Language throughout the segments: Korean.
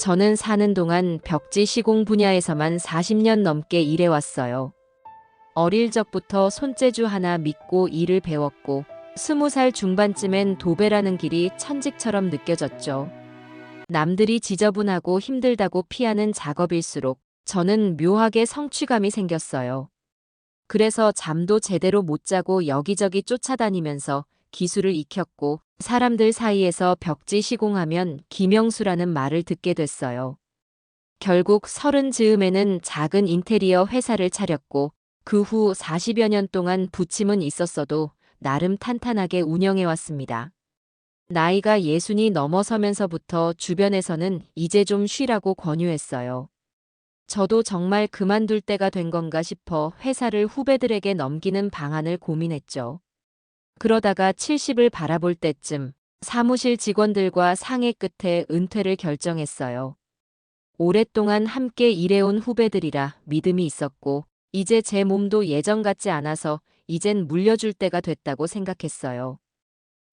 저는 사는 동안 벽지 시공 분야에서만 40년 넘게 일해왔어요. 어릴 적부터 손재주 하나 믿고 일을 배웠고 20살 중반쯤엔 도배라는 길이 천직처럼 느껴졌죠. 남들이 지저분하고 힘들다고 피하는 작업일수록 저는 묘하게 성취감이 생겼어요. 그래서 잠도 제대로 못 자고 여기저기 쫓아다니면서 기술을 익혔고 사람들 사이에서 벽지 시공하면 김영수라는 말을 듣게 됐어요. 결국 30 즈음에는 작은 인테리어 회사를 차렸고 그 후 40여 년 동안 부침은 있었어도 나름 탄탄하게 운영해왔습니다. 나이가 60이 넘어서면서부터 주변에서는 이제 좀 쉬라고 권유했어요. 저도 정말 그만둘 때가 된 건가 싶어 회사를 후배들에게 넘기는 방안을 고민했죠. 그러다가 70을 바라볼 때쯤 사무실 직원들과 상의 끝에 은퇴를 결정했어요. 오랫동안 함께 일해온 후배들이라 믿음이 있었고 이제 제 몸도 예전 같지 않아서 이젠 물려줄 때가 됐다고 생각했어요.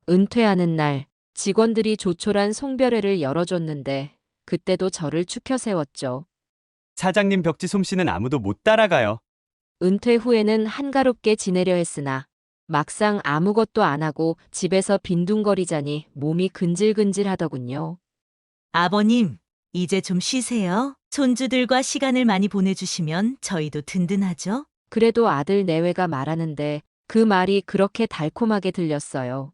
은퇴하는 날 직원들이 조촐한 송별회를 열어줬는데 그때도 저를 추켜 세웠죠. 사장님 벽지 솜씨는 아무도 못 따라가요. 은퇴 후에는 한가롭게 지내려 했으나 막상 아무것도 안 하고 집에서 빈둥거리자니 몸이 근질근질하더군요. 아버님, 이제 좀 쉬세요. 손주들과 시간을 많이 보내주시면 저희도 든든하죠? 그래도 아들 내외가 말하는데 그 말이 그렇게 달콤하게 들렸어요.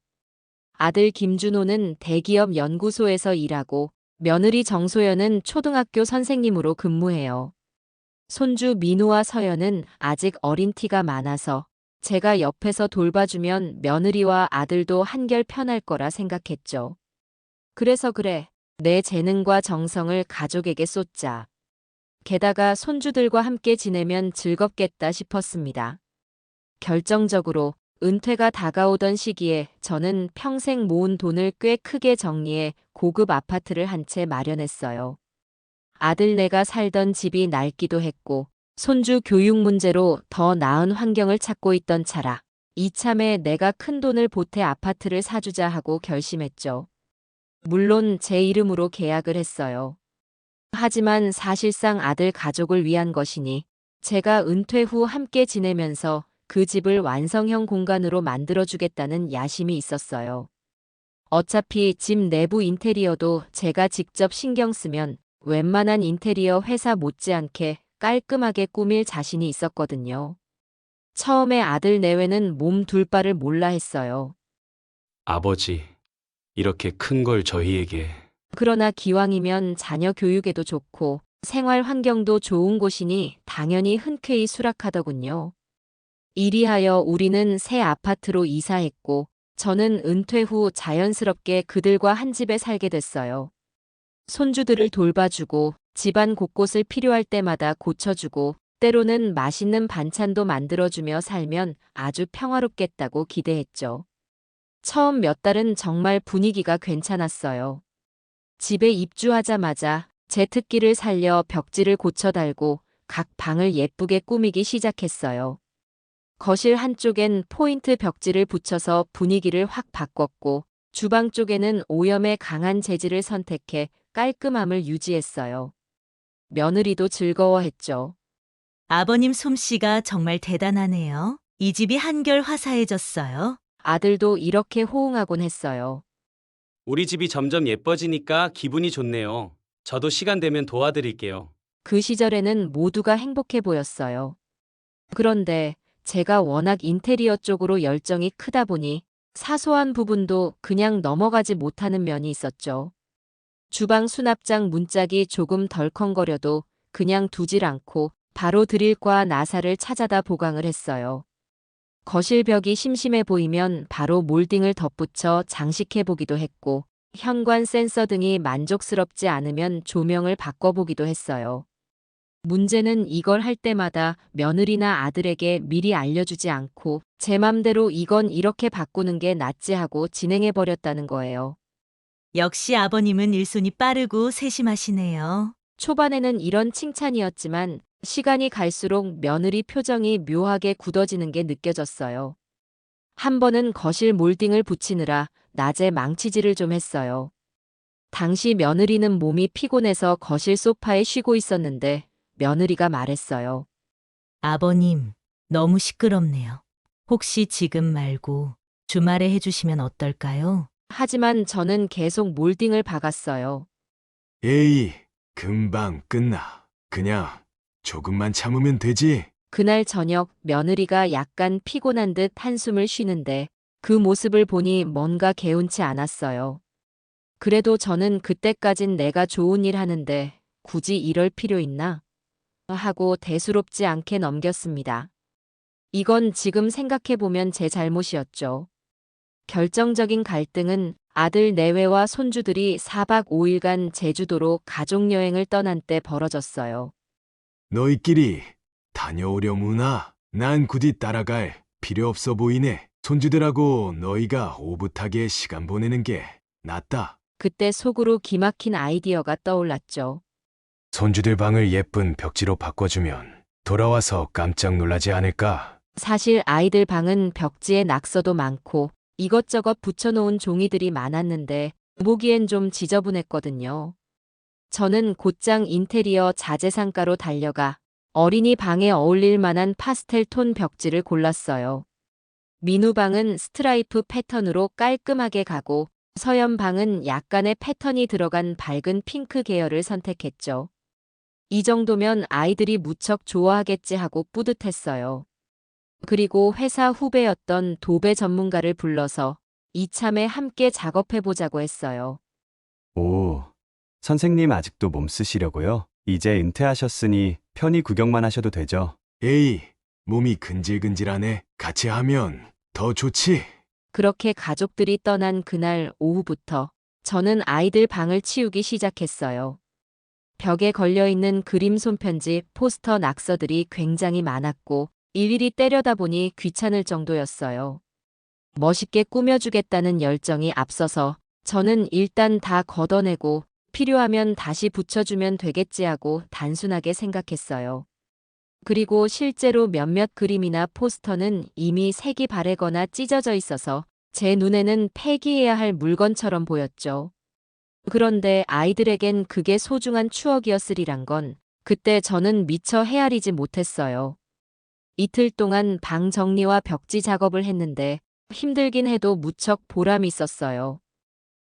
아들 김준호는 대기업 연구소에서 일하고 며느리 정소연은 초등학교 선생님으로 근무해요. 손주 민우와 서연은 아직 어린 티가 많아서 제가 옆에서 돌봐주면 며느리와 아들도 한결 편할 거라 생각했죠. 그래서 그래, 내 재능과 정성을 가족에게 쏟자. 게다가 손주들과 함께 지내면 즐겁겠다 싶었습니다. 결정적으로 은퇴가 다가오던 시기에 저는 평생 모은 돈을 꽤 크게 정리해 고급 아파트를 한 채 마련했어요. 아들네가 살던 집이 낡기도 했고 손주 교육 문제로 더 나은 환경을 찾고 있던 차라 이참에 내가 큰 돈을 보태 아파트를 사주자 하고 결심했죠. 물론 제 이름으로 계약을 했어요. 하지만 사실상 아들 가족을 위한 것이니 제가 은퇴 후 함께 지내면서 그 집을 완성형 공간으로 만들어주겠다는 야심이 있었어요. 어차피 집 내부 인테리어도 제가 직접 신경 쓰면 웬만한 인테리어 회사 못지않게 깔끔하게 꾸밀 자신이 있었거든요. 처음에 아들 내외는 몸 둘 바를 몰라 했어요. 아버지, 이렇게 큰 걸 저희에게. 그러나 기왕이면 자녀 교육에도 좋고 생활 환경도 좋은 곳이니 당연히 흔쾌히 수락하더군요. 이리하여 우리는 새 아파트로 이사했고 저는 은퇴 후 자연스럽게 그들과 한 집에 살게 됐어요. 손주들을 돌봐주고 집안 곳곳을 필요할 때마다 고쳐주고 때로는 맛있는 반찬도 만들어주며 살면 아주 평화롭겠다고 기대했죠. 처음 몇 달은 정말 분위기가 괜찮았어요. 집에 입주하자마자 제 특기를 살려 벽지를 고쳐달고 각 방을 예쁘게 꾸미기 시작했어요. 거실 한쪽엔 포인트 벽지를 붙여서 분위기를 확 바꿨고 주방 쪽에는 오염에 강한 재질을 선택해 깔끔함을 유지했어요. 며느리도 즐거워했죠. 아버님 솜씨가 정말 대단하네요. 이 집이 한결 화사해졌어요. 아들도 이렇게 호응하곤 했어요. 우리 집이 점점 예뻐지니까 기분이 좋네요. 저도 시간 되면 도와드릴게요. 그 시절에는 모두가 행복해 보였어요. 그런데 제가 워낙 인테리어 쪽으로 열정이 크다 보니 사소한 부분도 그냥 넘어가지 못하는 면이 있었죠. 주방 수납장 문짝이 조금 덜컹거려도 그냥 두질 않고 바로 드릴과 나사를 찾아다 보강을 했어요. 거실 벽이 심심해 보이면 바로 몰딩을 덧붙여 장식해 보기도 했고 현관 센서 등이 만족스럽지 않으면 조명을 바꿔보기도 했어요. 문제는 이걸 할 때마다 며느리나 아들에게 미리 알려주지 않고 제 맘대로 이건 이렇게 바꾸는 게 낫지 하고 진행해버렸다는 거예요. 역시 아버님은 일손이 빠르고 세심하시네요. 초반에는 이런 칭찬이었지만 시간이 갈수록 며느리 표정이 묘하게 굳어지는 게 느껴졌어요. 한 번은 거실 몰딩을 붙이느라 낮에 망치질을 좀 했어요. 당시 며느리는 몸이 피곤해서 거실 소파에 쉬고 있었는데 며느리가 말했어요. 아버님, 너무 시끄럽네요. 혹시 지금 말고 주말에 해주시면 어떨까요? 하지만 저는 계속 몰딩을 박았어요. 에이, 금방 끝나. 그냥 조금만 참으면 되지. 그날 저녁 며느리가 약간 피곤한 듯 한숨을 쉬는데 그 모습을 보니 뭔가 개운치 않았어요. 그래도 저는 그때까진 내가 좋은 일 하는데 굳이 이럴 필요 있나? 하고 대수롭지 않게 넘겼습니다. 이건 지금 생각해보면 제 잘못이었죠. 결정적인 갈등은 아들 내외와 손주들이 4박 5일간 제주도로 가족여행을 떠난 때 벌어졌어요. 너희끼리 다녀오려무나? 난 굳이 따라갈 필요 없어 보이네. 손주들하고 너희가 오붓하게 시간 보내는 게 낫다. 그때 속으로 기막힌 아이디어가 떠올랐죠. 손주들 방을 예쁜 벽지로 바꿔주면 돌아와서 깜짝 놀라지 않을까? 사실 아이들 방은 벽지에 낙서도 많고 이것저것 붙여놓은 종이들이 많았는데 보기엔 좀 지저분했거든요. 저는 곧장 인테리어 자재상가로 달려가 어린이 방에 어울릴 만한 파스텔 톤 벽지를 골랐어요. 민우 방은 스트라이프 패턴으로 깔끔하게 가고 서연 방은 약간의 패턴이 들어간 밝은 핑크 계열을 선택했죠. 이 정도면 아이들이 무척 좋아하겠지 하고 뿌듯했어요. 그리고 회사 후배였던 도배 전문가를 불러서 이참에 함께 작업해보자고 했어요. 오, 선생님 아직도 몸 쓰시려고요? 이제 은퇴하셨으니 편히 구경만 하셔도 되죠. 에이, 몸이 근질근질하네. 같이 하면 더 좋지. 그렇게 가족들이 떠난 그날 오후부터 저는 아이들 방을 치우기 시작했어요. 벽에 걸려있는 그림 손편지, 포스터 낙서들이 굉장히 많았고 일일이 때려다 보니 귀찮을 정도였어요. 멋있게 꾸며주겠다는 열정이 앞서서 저는 일단 다 걷어내고 필요하면 다시 붙여주면 되겠지 하고 단순하게 생각했어요. 그리고 실제로 몇몇 그림이나 포스터는 이미 색이 바래거나 찢어져 있어서 제 눈에는 폐기해야 할 물건처럼 보였죠. 그런데 아이들에겐 그게 소중한 추억이었으리란 건 그때 저는 미처 헤아리지 못했어요. 이틀 동안 방 정리와 벽지 작업을 했는데 힘들긴 해도 무척 보람이 있었어요.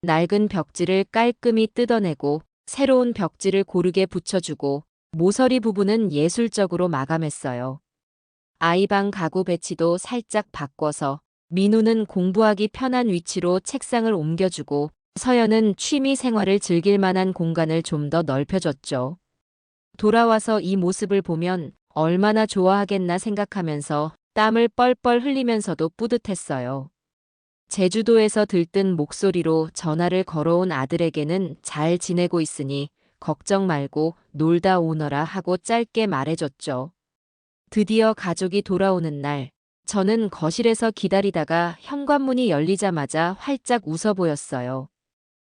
낡은 벽지를 깔끔히 뜯어내고 새로운 벽지를 고르게 붙여주고 모서리 부분은 예술적으로 마감했어요. 아이방 가구 배치도 살짝 바꿔서 민우는 공부하기 편한 위치로 책상을 옮겨주고 서연은 취미 생활을 즐길 만한 공간을 좀 더 넓혀줬죠. 돌아와서 이 모습을 보면 얼마나 좋아하겠나 생각하면서 땀을 뻘뻘 흘리면서도 뿌듯했어요. 제주도에서 들뜬 목소리로 전화를 걸어온 아들에게는 잘 지내고 있으니 걱정 말고 놀다 오너라 하고 짧게 말해줬죠. 드디어 가족이 돌아오는 날, 저는 거실에서 기다리다가 현관문이 열리자마자 활짝 웃어 보였어요.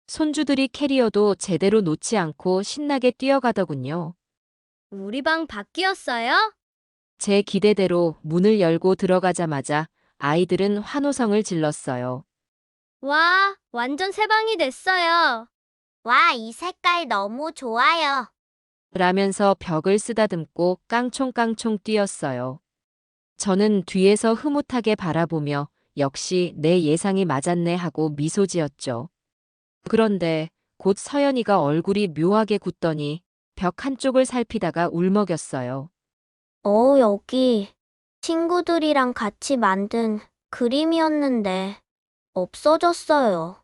손주들이 캐리어도 제대로 놓지 않고 신나게 뛰어가더군요. 우리 방 바뀌었어요? 제 기대대로 문을 열고 들어가자마자 아이들은 환호성을 질렀어요. 와, 완전 새 방이 됐어요. 와, 이 색깔 너무 좋아요. 라면서 벽을 쓰다듬고 깡총깡총 뛰었어요. 저는 뒤에서 흐뭇하게 바라보며 역시 내 예상이 맞았네 하고 미소 지었죠. 그런데 곧 서연이가 얼굴이 묘하게 굳더니 벽 한쪽을 살피다가 울먹였어요. 여기 친구들이랑 같이 만든 그림이었는데 없어졌어요.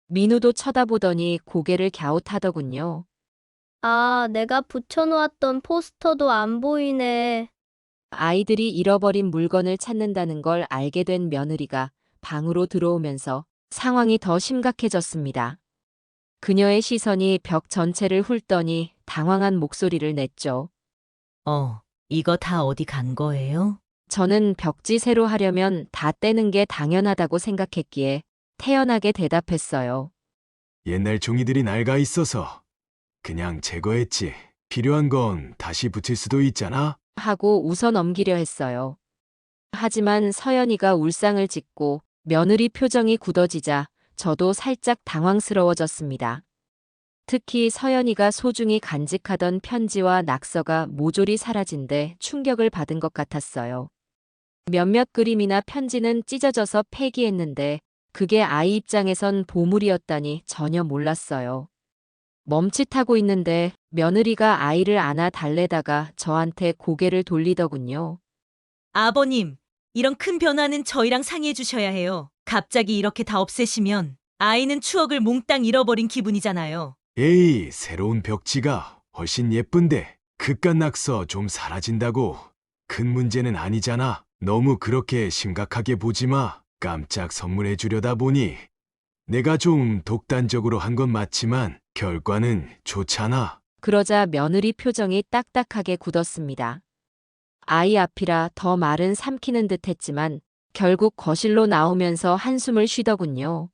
민우도 쳐다보더니 고개를 갸웃하더군요. 아, 내가 붙여놓았던 포스터도 안 보이네. 아이들이 잃어버린 물건을 찾는다는 걸 알게 된 며느리가 방으로 들어오면서 상황이 더 심각해졌습니다. 그녀의 시선이 벽 전체를 훑더니 당황한 목소리를 냈죠. 이거 다 어디 간 거예요? 저는 벽지 새로 하려면 다 떼는 게 당연하다고 생각했기에 태연하게 대답했어요. 옛날 종이들이 낡아 있어서 그냥 제거했지. 필요한 건 다시 붙일 수도 있잖아. 하고 웃어 넘기려 했어요. 하지만 서연이가 울상을 짓고 며느리 표정이 굳어지자 저도 살짝 당황스러워졌습니다. 특히 서연이가 소중히 간직하던 편지와 낙서가 모조리 사라진 데 충격을 받은 것 같았어요. 몇몇 그림이나 편지는 찢어져서 폐기했는데 그게 아이 입장에선 보물이었다니 전혀 몰랐어요. 멈칫하고 있는데 며느리가 아이를 안아 달래다가 저한테 고개를 돌리더군요. 아버님, 이런 큰 변화는 저희랑 상의해 주셔야 해요. 갑자기 이렇게 다 없애시면 아이는 추억을 몽땅 잃어버린 기분이잖아요. 에이, 새로운 벽지가 훨씬 예쁜데 그깟 낙서 좀 사라진다고 큰 문제는 아니잖아. 너무 그렇게 심각하게 보지 마. 깜짝 선물해 주려다 보니 내가 좀 독단적으로 한 건 맞지만 결과는 좋잖아. 그러자 며느리 표정이 딱딱하게 굳었습니다. 아이 앞이라 더 말은 삼키는 듯 했지만 결국 거실로 나오면서 한숨을 쉬더군요.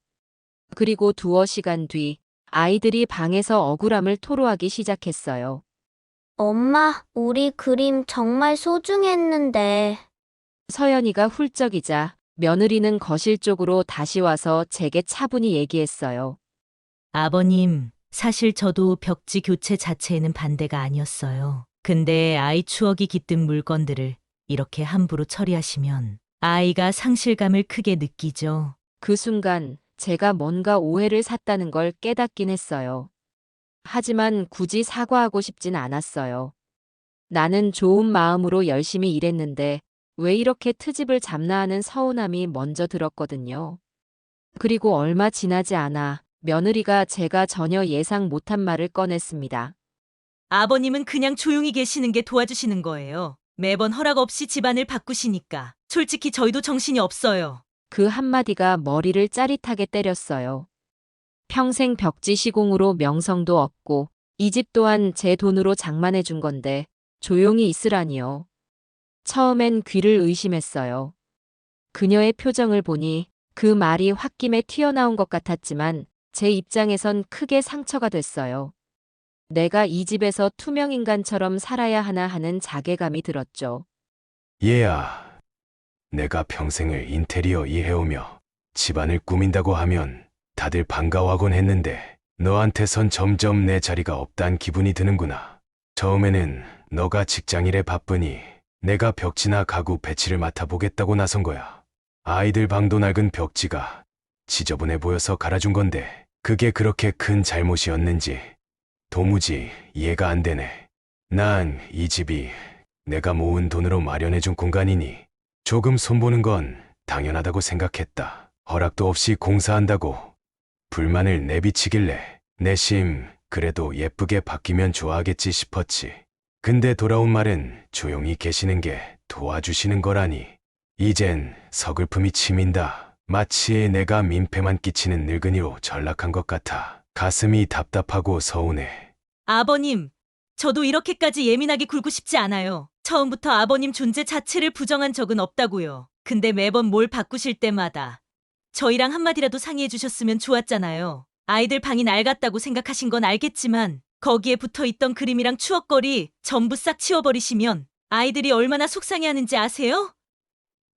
그리고 두어 시간 뒤 아이들이 방에서 억울함을 토로하기 시작했어요. 엄마, 우리 그림 정말 소중했는데. 서연이가 훌쩍이자 며느리는 거실 쪽으로 다시 와서 제게 차분히 얘기했어요. 아버님, 사실 저도 벽지 교체 자체에는 반대가 아니었어요. 근데 아이 추억이 깃든 물건들을 이렇게 함부로 처리하시면 아이가 상실감을 크게 느끼죠. 그 순간 제가 뭔가 오해를 샀다는 걸 깨닫긴 했어요. 하지만 굳이 사과하고 싶진 않았어요. 나는 좋은 마음으로 열심히 일했는데 왜 이렇게 트집을 잡나 하는 서운함이 먼저 들었거든요. 그리고 얼마 지나지 않아 며느리가 제가 전혀 예상 못한 말을 꺼냈습니다. 아버님은 그냥 조용히 계시는 게 도와주시는 거예요. 매번 허락 없이 집안을 바꾸시니까. 솔직히 저희도 정신이 없어요. 그 한마디가 머리를 짜릿하게 때렸어요. 평생 벽지 시공으로 명성도 없고 이 집 또한 제 돈으로 장만해 준 건데 조용히 있으라니요. 처음엔 귀를 의심했어요. 그녀의 표정을 보니 그 말이 홧김에 튀어나온 것 같았지만 제 입장에선 크게 상처가 됐어요. 내가 이 집에서 투명인간처럼 살아야 하나 하는 자괴감이 들었죠. 얘야, 내가 평생을 인테리어 일해오며 집안을 꾸민다고 하면 다들 반가워하곤 했는데 너한테선 점점 내 자리가 없단 기분이 드는구나. 처음에는 너가 직장일에 바쁘니 내가 벽지나 가구 배치를 맡아보겠다고 나선 거야. 아이들 방도 낡은 벽지가 지저분해 보여서 갈아준 건데 그게 그렇게 큰 잘못이었는지 도무지 이해가 안 되네. 난 이 집이 내가 모은 돈으로 마련해준 공간이니 조금 손보는 건 당연하다고 생각했다. 허락도 없이 공사한다고 불만을 내비치길래 내심 그래도 예쁘게 바뀌면 좋아하겠지 싶었지. 근데 돌아온 말은 조용히 계시는 게 도와주시는 거라니. 이젠 서글픔이 치민다. 마치 내가 민폐만 끼치는 늙은이로 전락한 것 같아. 가슴이 답답하고 서운해. 아버님, 저도 이렇게까지 예민하게 굴고 싶지 않아요. 처음부터 아버님 존재 자체를 부정한 적은 없다고요. 근데 매번 뭘 바꾸실 때마다 저희랑 한마디라도 상의해 주셨으면 좋았잖아요. 아이들 방이 낡았다고 생각하신 건 알겠지만 거기에 붙어있던 그림이랑 추억거리 전부 싹 치워버리시면 아이들이 얼마나 속상해하는지 아세요?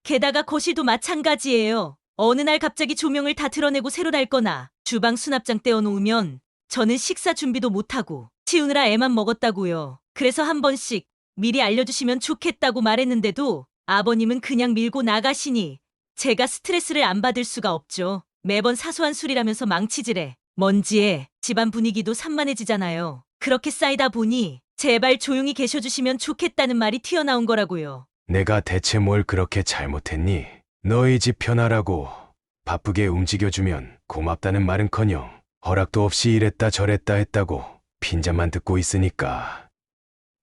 게다가 거실도 마찬가지예요. 어느 날 갑자기 조명을 다 드러내고 새로 달거나 주방 수납장 떼어놓으면 저는 식사 준비도 못하고 치우느라 애만 먹었다고요. 그래서 한 번씩 미리 알려주시면 좋겠다고 말했는데도 아버님은 그냥 밀고 나가시니 제가 스트레스를 안 받을 수가 없죠. 매번 사소한 술이라면서 망치질해. 먼지에 집안 분위기도 산만해지잖아요. 그렇게 쌓이다 보니 제발 조용히 계셔주시면 좋겠다는 말이 튀어나온 거라고요. 내가 대체 뭘 그렇게 잘못했니? 너희 집 편하라고 바쁘게 움직여주면 고맙다는 말은커녕 허락도 없이 이랬다 저랬다 했다고 핀잔만 듣고 있으니까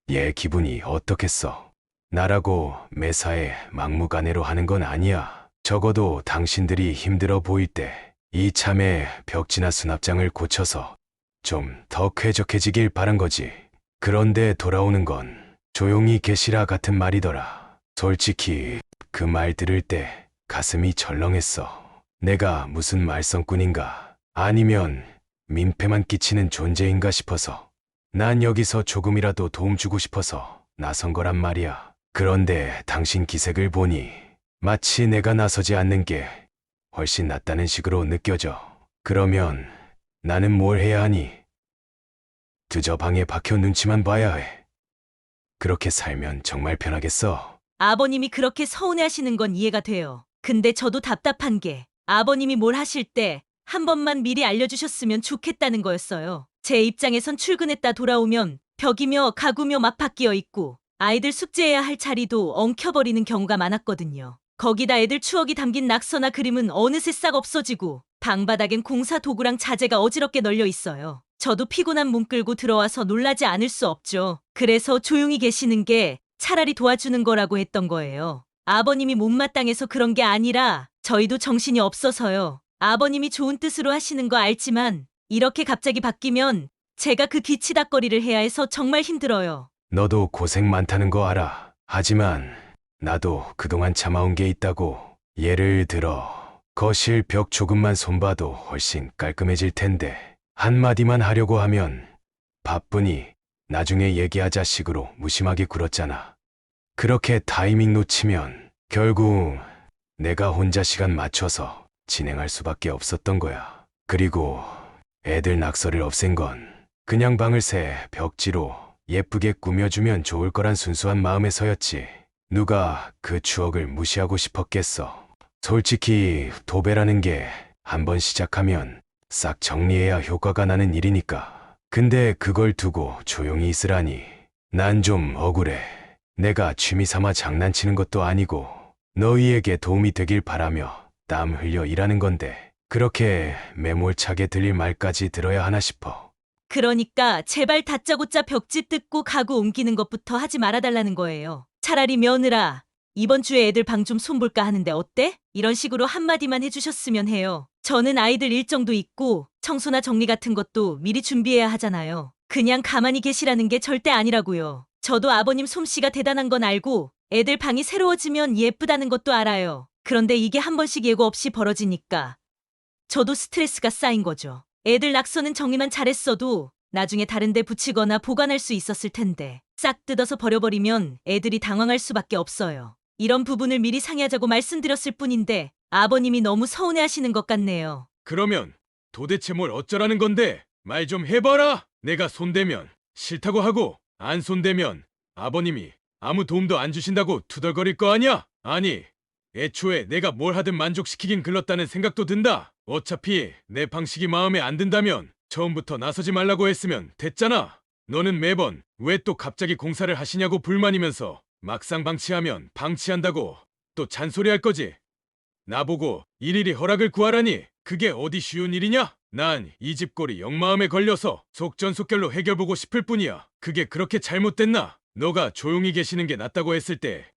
얘 기분이 어떻겠어? 나라고 매사에 막무가내로 하는 건 아니야. 적어도 당신들이 힘들어 보일 때 이참에 벽지나 수납장을 고쳐서 좀 더 쾌적해지길 바란 거지. 그런데 돌아오는 건 조용히 계시라 같은 말이더라. 솔직히 그 말 들을 때 가슴이 절렁했어. 내가 무슨 말썽꾼인가 아니면 민폐만 끼치는 존재인가 싶어서 난 여기서 조금이라도 도움 주고 싶어서 나선 거란 말이야. 그런데 당신 기색을 보니 마치 내가 나서지 않는 게 훨씬 낫다는 식으로 느껴져. 그러면 나는 뭘 해야 하니? 그저 방에 박혀 눈치만 봐야 해. 그렇게 살면 정말 편하겠어. 아버님이 그렇게 서운해하시는 건 이해가 돼요. 근데 저도 답답한 게 아버님이 뭘 하실 때 한 번만 미리 알려주셨으면 좋겠다는 거였어요. 제 입장에선 출근했다 돌아오면 벽이며 가구며 막 바뀌어 있고 아이들 숙제해야 할 자리도 엉켜버리는 경우가 많았거든요. 거기다 애들 추억이 담긴 낙서나 그림은 어느새 싹 없어지고 방바닥엔 공사 도구랑 자재가 어지럽게 널려 있어요. 저도 피곤한 몸 끌고 들어와서 놀라지 않을 수 없죠. 그래서 조용히 계시는 게 차라리 도와주는 거라고 했던 거예요. 아버님이 못마땅해서 그런 게 아니라 저희도 정신이 없어서요. 아버님이 좋은 뜻으로 하시는 거 알지만 이렇게 갑자기 바뀌면 제가 그 뒤치다꺼리를 해야 해서 정말 힘들어요. 너도 고생 많다는 거 알아. 하지만 나도 그동안 참아온 게 있다고. 예를 들어 거실 벽 조금만 손봐도 훨씬 깔끔해질 텐데 한마디만 하려고 하면 바쁘니 나중에 얘기하자 식으로 무심하게 굴었잖아. 그렇게 타이밍 놓치면 결국 내가 혼자 시간 맞춰서 진행할 수밖에 없었던 거야. 그리고 애들 낙서를 없앤 건 그냥 방을 새 벽지로 예쁘게 꾸며주면 좋을 거란 순수한 마음에서였지. 누가 그 추억을 무시하고 싶었겠어. 솔직히 도배라는 게 한 번 시작하면 싹 정리해야 효과가 나는 일이니까. 근데 그걸 두고 조용히 있으라니. 난 좀 억울해. 내가 취미 삼아 장난치는 것도 아니고 너희에게 도움이 되길 바라며 땀 흘려 일하는 건데 그렇게 매몰차게 들릴 말까지 들어야 하나 싶어. 그러니까 제발 다짜고짜 벽지 뜯고 가구 옮기는 것부터 하지 말아달라는 거예요. 차라리 며느라, 이번 주에 애들 방 좀 손볼까 하는데 어때? 이런 식으로 한마디만 해주셨으면 해요. 저는 아이들 일정도 있고 청소나 정리 같은 것도 미리 준비해야 하잖아요. 그냥 가만히 계시라는 게 절대 아니라고요. 저도 아버님 솜씨가 대단한 건 알고 애들 방이 새로워지면 예쁘다는 것도 알아요. 그런데 이게 한 번씩 예고 없이 벌어지니까 저도 스트레스가 쌓인 거죠. 애들 낙서는 정리만 잘했어도 나중에 다른 데 붙이거나 보관할 수 있었을 텐데 싹 뜯어서 버려버리면 애들이 당황할 수밖에 없어요. 이런 부분을 미리 상의하자고 말씀드렸을 뿐인데 아버님이 너무 서운해하시는 것 같네요. 그러면 도대체 뭘 어쩌라는 건데? 말 좀 해봐라. 내가 손대면 싫다고 하고 안 손대면 아버님이 아무 도움도 안 주신다고 투덜거릴 거 아니야? 아니, 애초에 내가 뭘 하든 만족시키긴 글렀다는 생각도 든다. 어차피 내 방식이 마음에 안 든다면 처음부터 나서지 말라고 했으면 됐잖아. 너는 매번 왜 또 갑자기 공사를 하시냐고 불만이면서 막상 방치하면 방치한다고 또 잔소리할 거지. 나보고 일일이 허락을 구하라니 그게 어디 쉬운 일이냐? 난 이 집 꼴이 역마음에 걸려서 속전속결로 해결보고 싶을 뿐이야. 그게 그렇게 잘못됐나? 너가 조용히 계시는 게 낫다고 했을 때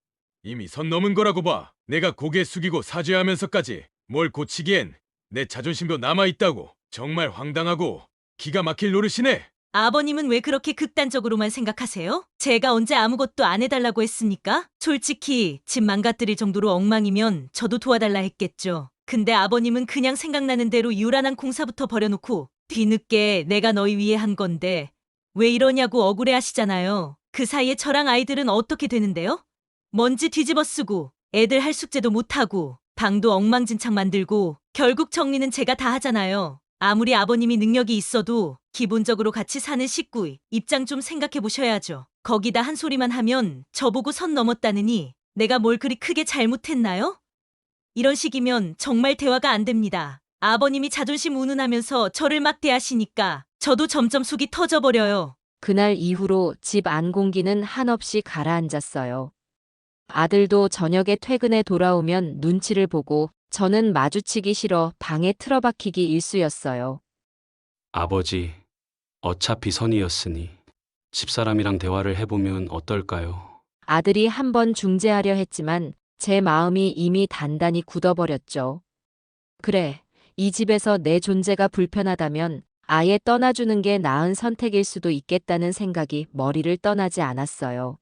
이미 선 넘은 거라고 봐. 내가 고개 숙이고 사죄하면서까지 뭘 고치기엔 내 자존심도 남아있다고. 정말 황당하고 기가 막힐 노릇이네. 아버님은 왜 그렇게 극단적으로만 생각하세요? 제가 언제 아무것도 안 해달라고 했습니까? 솔직히 집 망가뜨릴 정도로 엉망이면 저도 도와달라 했겠죠. 근데 아버님은 그냥 생각나는 대로 유란한 공사부터 버려놓고 뒤늦게 내가 너희 위해 한 건데 왜 이러냐고 억울해하시잖아요. 그 사이에 저랑 아이들은 어떻게 되는데요? 먼지 뒤집어 쓰고 애들 할 숙제도 못하고 방도 엉망진창 만들고 결국 정리는 제가 다 하잖아요. 아무리 아버님이 능력이 있어도 기본적으로 같이 사는 식구의 입장 좀 생각해 보셔야죠. 거기다 한 소리만 하면 저보고 선 넘었다느니 내가 뭘 그리 크게 잘못했나요? 이런 식이면 정말 대화가 안 됩니다. 아버님이 자존심 운운하면서 저를 막 대하시니까 저도 점점 속이 터져버려요. 그날 이후로 집 안 공기는 한없이 가라앉았어요. 아들도 저녁에 퇴근해 돌아오면 눈치를 보고 저는 마주치기 싫어 방에 틀어박히기 일쑤였어요. 아버지, 어차피 선이었으니 집사람이랑 대화를 해보면 어떨까요? 아들이 한번 중재하려 했지만 제 마음이 이미 단단히 굳어버렸죠. 그래, 이 집에서 내 존재가 불편하다면 아예 떠나주는 게 나은 선택일 수도 있겠다는 생각이 머리를 떠나지 않았어요.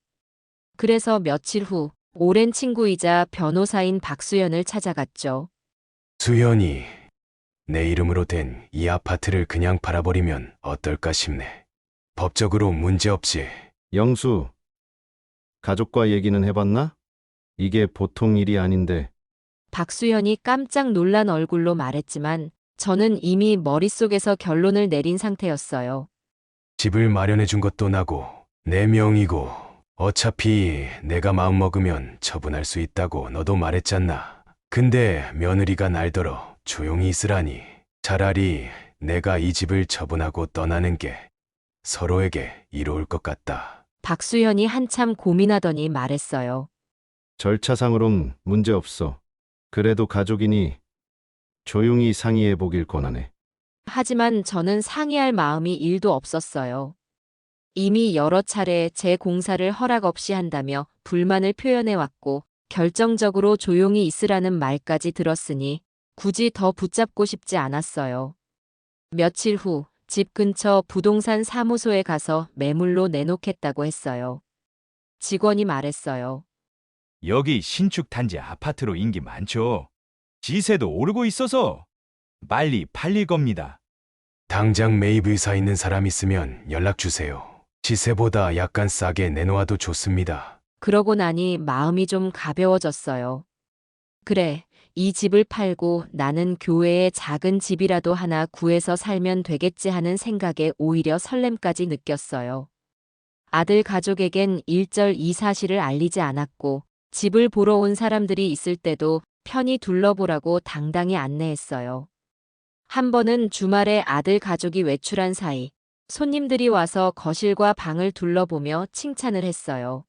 그래서 며칠 후 오랜 친구이자 변호사인 박수연을 찾아갔죠. 수연이 내 이름으로 된 이 아파트를 그냥 팔아버리면 어떨까 싶네. 법적으로 문제없지. 영수, 가족과 얘기는 해봤나? 이게 보통 일이 아닌데. 박수연이 깜짝 놀란 얼굴로 말했지만 저는 이미 머릿속에서 결론을 내린 상태였어요. 집을 마련해 준 것도 나고 내 명이고 어차피 내가 마음먹으면 처분할 수 있다고 너도 말했잖아. 근데 며느리가 날더러 조용히 있으라니. 차라리 내가 이 집을 처분하고 떠나는 게 서로에게 이로울 것 같다. 박수현이 한참 고민하더니 말했어요. 절차상으론 문제 없어. 그래도 가족이니 조용히 상의해 보길 권하네. 하지만 저는 상의할 마음이 1도 없었어요. 이미 여러 차례 제 공사를 허락 없이 한다며 불만을 표현해왔고 결정적으로 조용히 있으라는 말까지 들었으니 굳이 더 붙잡고 싶지 않았어요. 며칠 후 집 근처 부동산 사무소에 가서 매물로 내놓겠다고 했어요. 직원이 말했어요. 여기 신축 단지 아파트로 인기 많죠. 시세도 오르고 있어서 빨리 팔릴 겁니다. 당장 매입 의사 있는 사람 있으면 연락 주세요. 시세보다 약간 싸게 내놓아도 좋습니다. 그러고 나니 마음이 좀 가벼워졌어요. 그래, 이 집을 팔고 나는 교회에 작은 집이라도 하나 구해서 살면 되겠지 하는 생각에 오히려 설렘까지 느꼈어요. 아들 가족에겐 일절 이 사실을 알리지 않았고 집을 보러 온 사람들이 있을 때도 편히 둘러보라고 당당히 안내했어요. 한 번은 주말에 아들 가족이 외출한 사이 손님들이 와서 거실과 방을 둘러보며 칭찬을 했어요.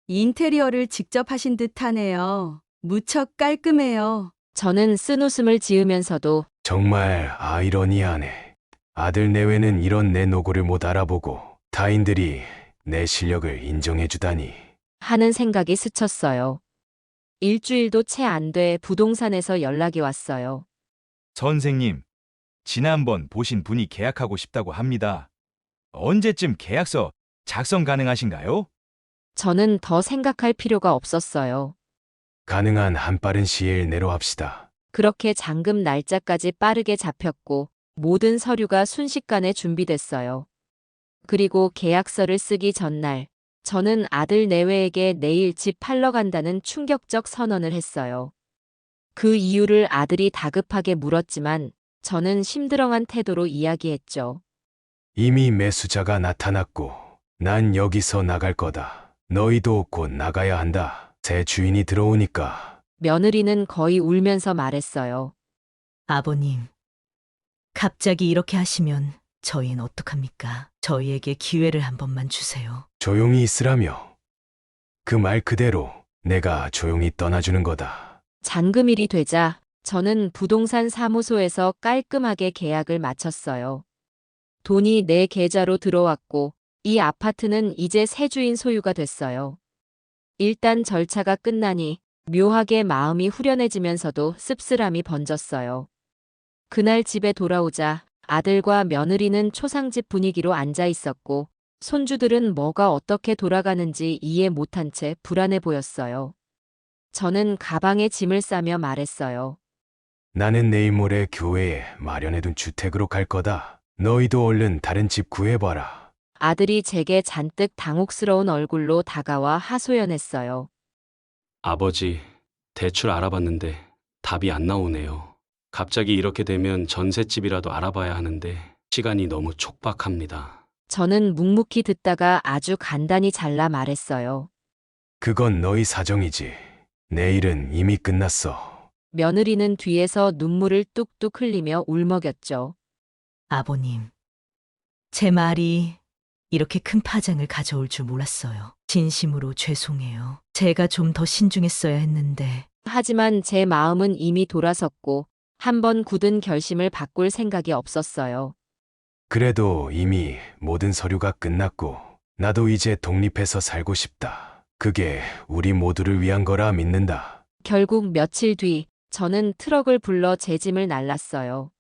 인테리어를 직접 하신 듯하네요. 무척 깔끔해요. 저는 쓴웃음을 지으면서도 정말 아이러니하네. 아들 내외는 이런 내 노고를 못 알아보고 타인들이 내 실력을 인정해주다니. 하는 생각이 스쳤어요. 일주일도 채 안 돼 부동산에서 연락이 왔어요. 선생님, 지난번 보신 분이 계약하고 싶다고 합니다. 언제쯤 계약서 작성 가능하신가요? 저는 더 생각할 필요가 없었어요. 가능한 한 빠른 시일 내로 합시다. 그렇게 잔금 날짜까지 빠르게 잡혔고 모든 서류가 순식간에 준비됐어요. 그리고 계약서를 쓰기 전날 저는 아들 내외에게 내일 집 팔러 간다는 충격적 선언을 했어요. 그 이유를 아들이 다급하게 물었지만 저는 심드렁한 태도로 이야기했죠. 이미 매수자가 나타났고 난 여기서 나갈 거다. 너희도 곧 나가야 한다. 새 주인이 들어오니까. 며느리는 거의 울면서 말했어요. 아버님, 갑자기 이렇게 하시면 저희는 어떡합니까? 저희에게 기회를 한 번만 주세요. 조용히 있으라며. 그 말 그대로 내가 조용히 떠나주는 거다. 잔금일이 되자 저는 부동산 사무소에서 깔끔하게 계약을 마쳤어요. 돈이 내 계좌로 들어왔고 이 아파트는 이제 새 주인 소유가 됐어요. 일단 절차가 끝나니 묘하게 마음이 후련해지면서도 씁쓸함이 번졌어요. 그날 집에 돌아오자 아들과 며느리는 초상집 분위기로 앉아 있었고 손주들은 뭐가 어떻게 돌아가는지 이해 못한 채 불안해 보였어요. 저는 가방에 짐을 싸며 말했어요. 나는 내일 모레 교회에 마련해둔 주택으로 갈 거다. 너희도 얼른 다른 집 구해봐라. 아들이 제게 잔뜩 당혹스러운 얼굴로 다가와 하소연했어요. 아버지, 대출 알아봤는데 답이 안 나오네요. 갑자기 이렇게 되면 전셋집이라도 알아봐야 하는데 시간이 너무 촉박합니다. 저는 묵묵히 듣다가 아주 간단히 잘라 말했어요. 그건 너희 사정이지. 내 일은 이미 끝났어. 며느리는 뒤에서 눈물을 뚝뚝 흘리며 울먹였죠. 아버님, 제 말이 이렇게 큰 파장을 가져올 줄 몰랐어요. 진심으로 죄송해요. 제가 좀 더 신중했어야 했는데. 하지만 제 마음은 이미 돌아섰고 한 번 굳은 결심을 바꿀 생각이 없었어요. 그래도 이미 모든 서류가 끝났고 나도 이제 독립해서 살고 싶다. 그게 우리 모두를 위한 거라 믿는다. 결국 며칠 뒤 저는 트럭을 불러 제 짐을 날랐어요.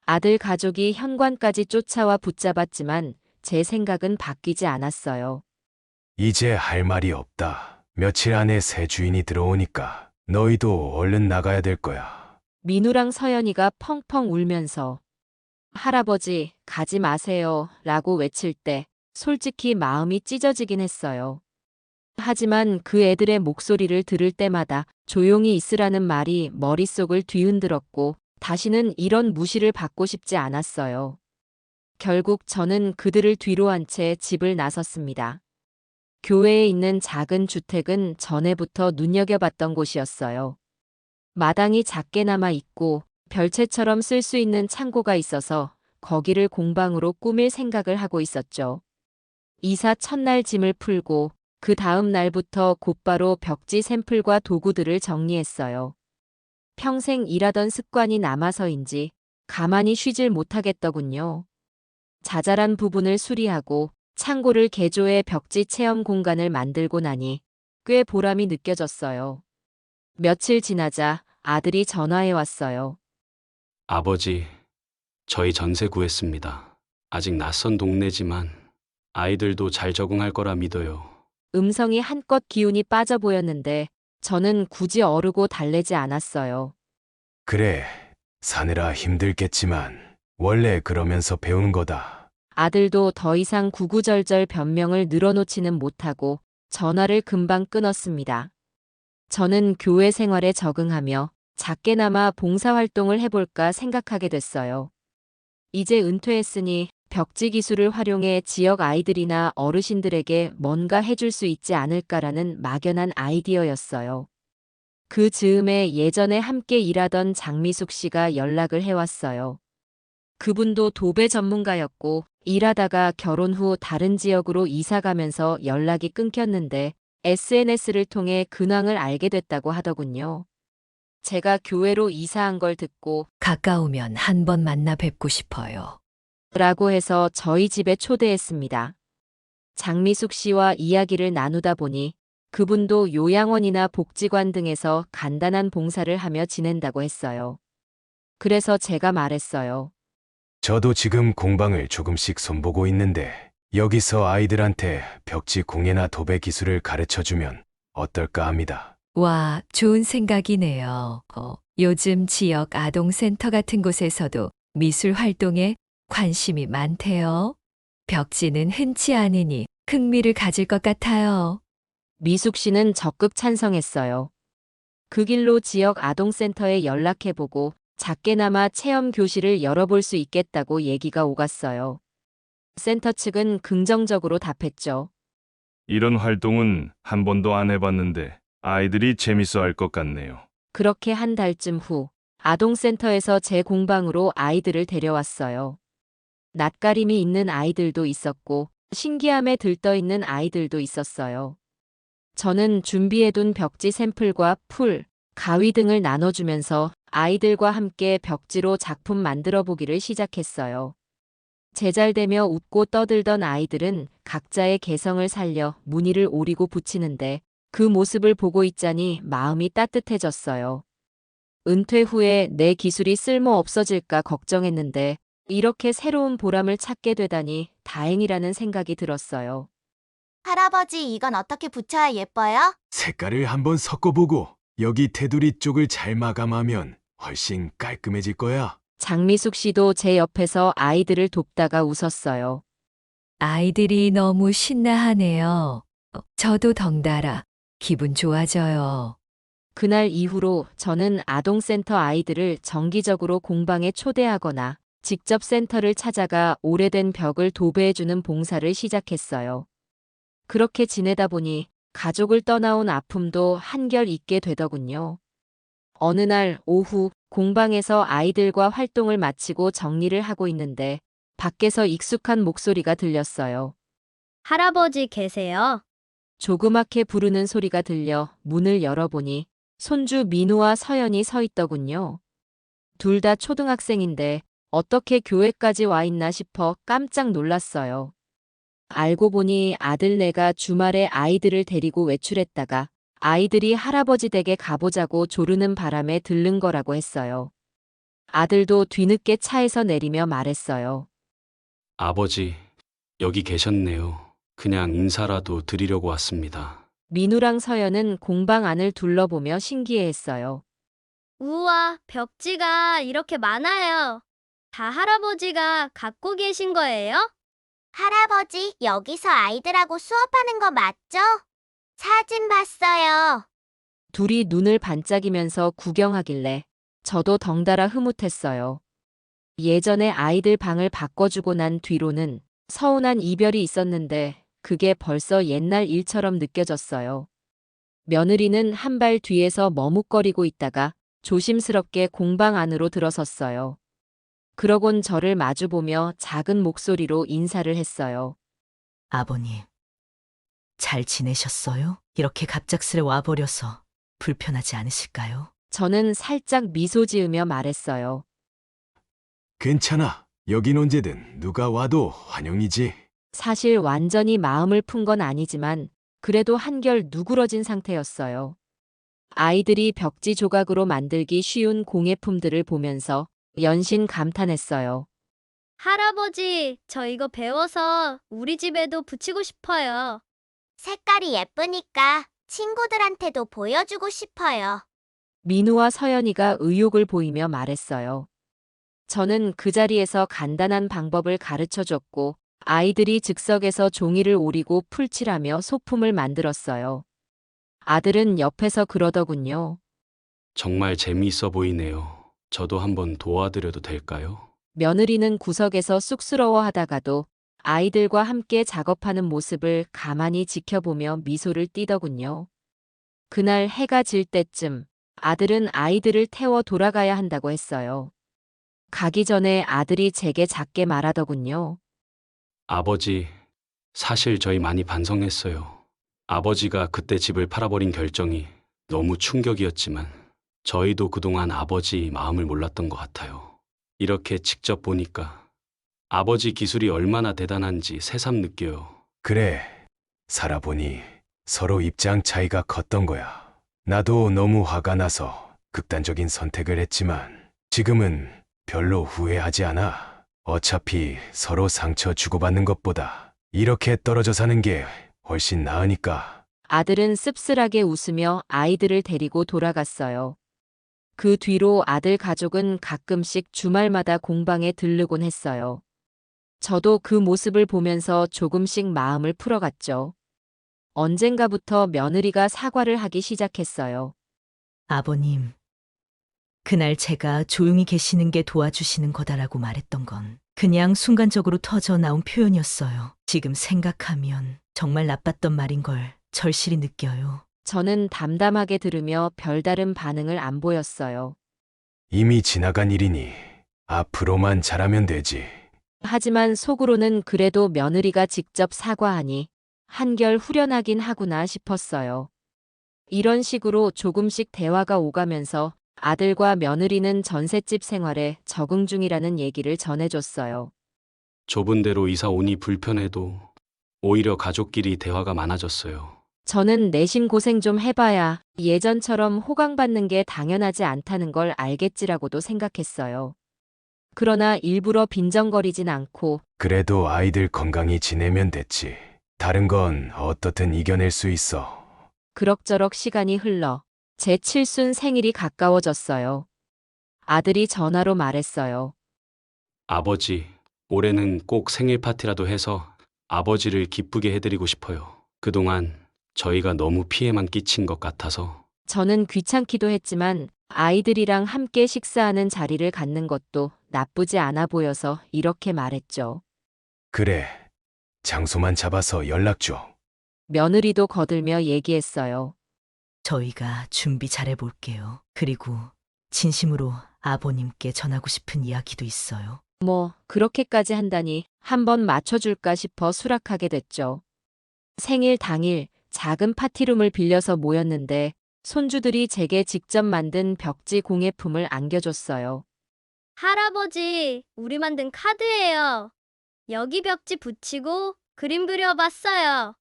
아들 가족이 현관까지 쫓아와 붙잡았지만 제 생각은 바뀌지 않았어요. 이제 할 말이 없다. 며칠 안에 새 주인이 들어오니까 너희도 얼른 나가야 될 거야. 민우랑 서연이가 펑펑 울면서 할아버지, 가지 마세요 라고 외칠 때 솔직히 마음이 찢어지긴 했어요. 하지만 그 애들의 목소리를 들을 때마다 조용히 있으라는 말이 머릿속을 뒤흔들었고 다시는 이런 무시를 받고 싶지 않았어요. 결국 저는 그들을 뒤로 한 채 집을 나섰습니다. 교회에 있는 작은 주택은 전에부터 눈여겨봤던 곳이었어요. 마당이 작게 남아 있고 별채처럼 쓸 수 있는 창고가 있어서 거기를 공방으로 꾸밀 생각을 하고 있었죠. 이사 첫날 짐을 풀고 그 다음 날부터 곧바로 벽지 샘플과 도구들을 정리했어요. 평생 일하던 습관이 남아서인지 가만히 쉬질 못하겠더군요. 자잘한 부분을 수리하고 창고를 개조해 벽지 체험 공간을 만들고 나니 꽤 보람이 느껴졌어요. 며칠 지나자 아들이 전화해 왔어요. 아버지, 저희 전세 구했습니다. 아직 낯선 동네지만 아이들도 잘 적응할 거라 믿어요. 음성이 한껏 기운이 빠져 보였는데 저는 굳이 어르고 달래지 않았어요. 그래, 사느라 힘들겠지만 원래 그러면서 배우는 거다. 아들도 더 이상 구구절절 변명을 늘어놓지는 못하고 전화를 금방 끊었습니다. 저는 교회 생활에 적응하며 작게나마 봉사활동을 해볼까 생각하게 됐어요. 이제 은퇴했으니 벽지 기술을 활용해 지역 아이들이나 어르신들에게 뭔가 해줄 수 있지 않을까라는 막연한 아이디어였어요. 그 즈음에 예전에 함께 일하던 장미숙 씨가 연락을 해왔어요. 그분도 도배 전문가였고 일하다가 결혼 후 다른 지역으로 이사 가면서 연락이 끊겼는데 SNS를 통해 근황을 알게 됐다고 하더군요. 제가 교회로 이사한 걸 듣고 가까우면 한번 만나 뵙고 싶어요. 라고 해서 저희 집에 초대했습니다. 장미숙 씨와 이야기를 나누다 보니 그분도 요양원이나 복지관 등에서 간단한 봉사를 하며 지낸다고 했어요. 그래서 제가 말했어요. 저도 지금 공방을 조금씩 손보고 있는데 여기서 아이들한테 벽지 공예나 도배 기술을 가르쳐주면 어떨까 합니다. 와, 좋은 생각이네요. 요즘 지역 아동센터 같은 곳에서도 미술 활동에 관심이 많대요. 벽지는 흔치 않으니 흥미를 가질 것 같아요. 미숙 씨는 적극 찬성했어요. 그 길로 지역 아동센터에 연락해보고 작게나마 체험 교실을 열어볼 수 있겠다고 얘기가 오갔어요. 센터 측은 긍정적으로 답했죠. 이런 활동은 한 번도 안 해봤는데 아이들이 재밌어 할 것 같네요. 그렇게 한 달쯤 후 아동센터에서 제 공방으로 아이들을 데려왔어요. 낯가림이 있는 아이들도 있었고 신기함에 들떠있는 아이들도 있었어요. 저는 준비해둔 벽지 샘플과 풀, 가위 등을 나눠주면서 아이들과 함께 벽지로 작품 만들어 보기를 시작했어요. 제잘되며 웃고 떠들던 아이들은 각자의 개성을 살려 무늬를 오리고 붙이는데 그 모습을 보고 있자니 마음이 따뜻해졌어요. 은퇴 후에 내 기술이 쓸모 없어질까 걱정했는데 이렇게 새로운 보람을 찾게 되다니 다행이라는 생각이 들었어요. 할아버지, 이건 어떻게 붙여야 예뻐요? 색깔을 한번 섞어보고 여기 테두리 쪽을 잘 마감하면 훨씬 깔끔해질 거야. 장미숙 씨도 제 옆에서 아이들을 돕다가 웃었어요. 아이들이 너무 신나하네요. 저도 덩달아 기분 좋아져요. 그날 이후로 저는 아동센터 아이들을 정기적으로 공방에 초대하거나 직접 센터를 찾아가 오래된 벽을 도배해주는 봉사를 시작했어요. 그렇게 지내다 보니 가족을 떠나온 아픔도 한결 잊게 되더군요. 어느 날 오후 공방에서 아이들과 활동을 마치고 정리를 하고 있는데 밖에서 익숙한 목소리가 들렸어요. 할아버지 계세요? 조그맣게 부르는 소리가 들려 문을 열어보니 손주 민우와 서연이 서 있더군요. 둘 다 초등학생인데 어떻게 교회까지 와 있나 싶어 깜짝 놀랐어요. 알고 보니 아들네가 주말에 아이들을 데리고 외출했다가 아이들이 할아버지 댁에 가보자고 조르는 바람에 들른 거라고 했어요. 아들도 뒤늦게 차에서 내리며 말했어요. 아버지, 여기 계셨네요. 그냥 인사라도 드리려고 왔습니다. 민우랑 서연은 공방 안을 둘러보며 신기해했어요. 우와, 벽지가 이렇게 많아요. 다 할아버지가 갖고 계신 거예요? 할아버지, 여기서 아이들하고 수업하는 거 맞죠? 사진 봤어요. 둘이 눈을 반짝이면서 구경하길래 저도 덩달아 흐뭇했어요. 예전에 아이들 방을 바꿔주고 난 뒤로는 서운한 이별이 있었는데 그게 벌써 옛날 일처럼 느껴졌어요. 며느리는 한 발 뒤에서 머뭇거리고 있다가 조심스럽게 공방 안으로 들어섰어요. 그러곤 저를 마주보며 작은 목소리로 인사를 했어요. 아버님, 잘 지내셨어요? 이렇게 갑작스레 와버려서 불편하지 않으실까요? 저는 살짝 미소 지으며 말했어요. 괜찮아. 여긴 언제든 누가 와도 환영이지. 사실 완전히 마음을 푼 건 아니지만 그래도 한결 누그러진 상태였어요. 아이들이 벽지 조각으로 만들기 쉬운 공예품들을 보면서 연신 감탄했어요. 할아버지, 저 이거 배워서 우리 집에도 붙이고 싶어요. 색깔이 예쁘니까 친구들한테도 보여주고 싶어요. 민우와 서연이가 의욕을 보이며 말했어요. 저는 그 자리에서 간단한 방법을 가르쳐 줬고 아이들이 즉석에서 종이를 오리고 풀칠하며 소품을 만들었어요. 아들은 옆에서 그러더군요. 정말 재미있어 보이네요. 저도 한번 도와드려도 될까요? 며느리는 구석에서 쑥스러워하다가도 아이들과 함께 작업하는 모습을 가만히 지켜보며 미소를 띠더군요. 그날 해가 질 때쯤 아들은 아이들을 태워 돌아가야 한다고 했어요. 가기 전에 아들이 제게 작게 말하더군요. 아버지, 사실 저희 많이 반성했어요. 아버지가 그때 집을 팔아버린 결정이 너무 충격이었지만 저희도 그동안 아버지 마음을 몰랐던 것 같아요. 이렇게 직접 보니까 아버지 기술이 얼마나 대단한지 새삼 느껴요. 그래. 살아보니 서로 입장 차이가 컸던 거야. 나도 너무 화가 나서 극단적인 선택을 했지만 지금은 별로 후회하지 않아. 어차피 서로 상처 주고받는 것보다 이렇게 떨어져 사는 게 훨씬 나으니까. 아들은 씁쓸하게 웃으며 아이들을 데리고 돌아갔어요. 그 뒤로 아들 가족은 가끔씩 주말마다 공방에 들르곤 했어요. 저도 그 모습을 보면서 조금씩 마음을 풀어갔죠. 언젠가부터 며느리가 사과를 하기 시작했어요. 아버님, 그날 제가 조용히 계시는 게 도와주시는 거다라고 말했던 건 그냥 순간적으로 터져 나온 표현이었어요. 지금 생각하면 정말 나빴던 말인 걸 절실히 느껴요. 저는 담담하게 들으며 별다른 반응을 안 보였어요. 이미 지나간 일이니 앞으로만 잘하면 되지. 하지만 속으로는 그래도 며느리가 직접 사과하니 한결 후련하긴 하구나 싶었어요. 이런 식으로 조금씩 대화가 오가면서 아들과 며느리는 전셋집 생활에 적응 중이라는 얘기를 전해줬어요. 좁은 데로 이사 오니 불편해도 오히려 가족끼리 대화가 많아졌어요. 저는 내심 고생 좀 해봐야 예전처럼 호강받는 게 당연하지 않다는 걸 알겠지라고도 생각했어요. 그러나 일부러 빈정거리진 않고 그래도 아이들 건강히 지내면 됐지. 다른 건 어떻든 이겨낼 수 있어. 그럭저럭 시간이 흘러 제 칠순 생일이 가까워졌어요. 아들이 전화로 말했어요. 아버지, 올해는 꼭 생일 파티라도 해서 아버지를 기쁘게 해드리고 싶어요. 그동안 저희가 너무 피해만 끼친 것 같아서. 저는 귀찮기도 했지만 아이들이랑 함께 식사하는 자리를 갖는 것도 나쁘지 않아 보여서 이렇게 말했죠. 그래. 장소만 잡아서 연락 줘. 며느리도 거들며 얘기했어요. 저희가 준비 잘해볼게요. 그리고 진심으로 아버님께 전하고 싶은 이야기도 있어요. 뭐 그렇게까지 한다니 한번 맞춰줄까 싶어 수락하게 됐죠. 생일 당일 작은 파티룸을 빌려서 모였는데 손주들이 제게 직접 만든 벽지 공예품을 안겨줬어요. 할아버지, 우리 만든 카드예요. 여기 벽지 붙이고 그림 그려봤어요.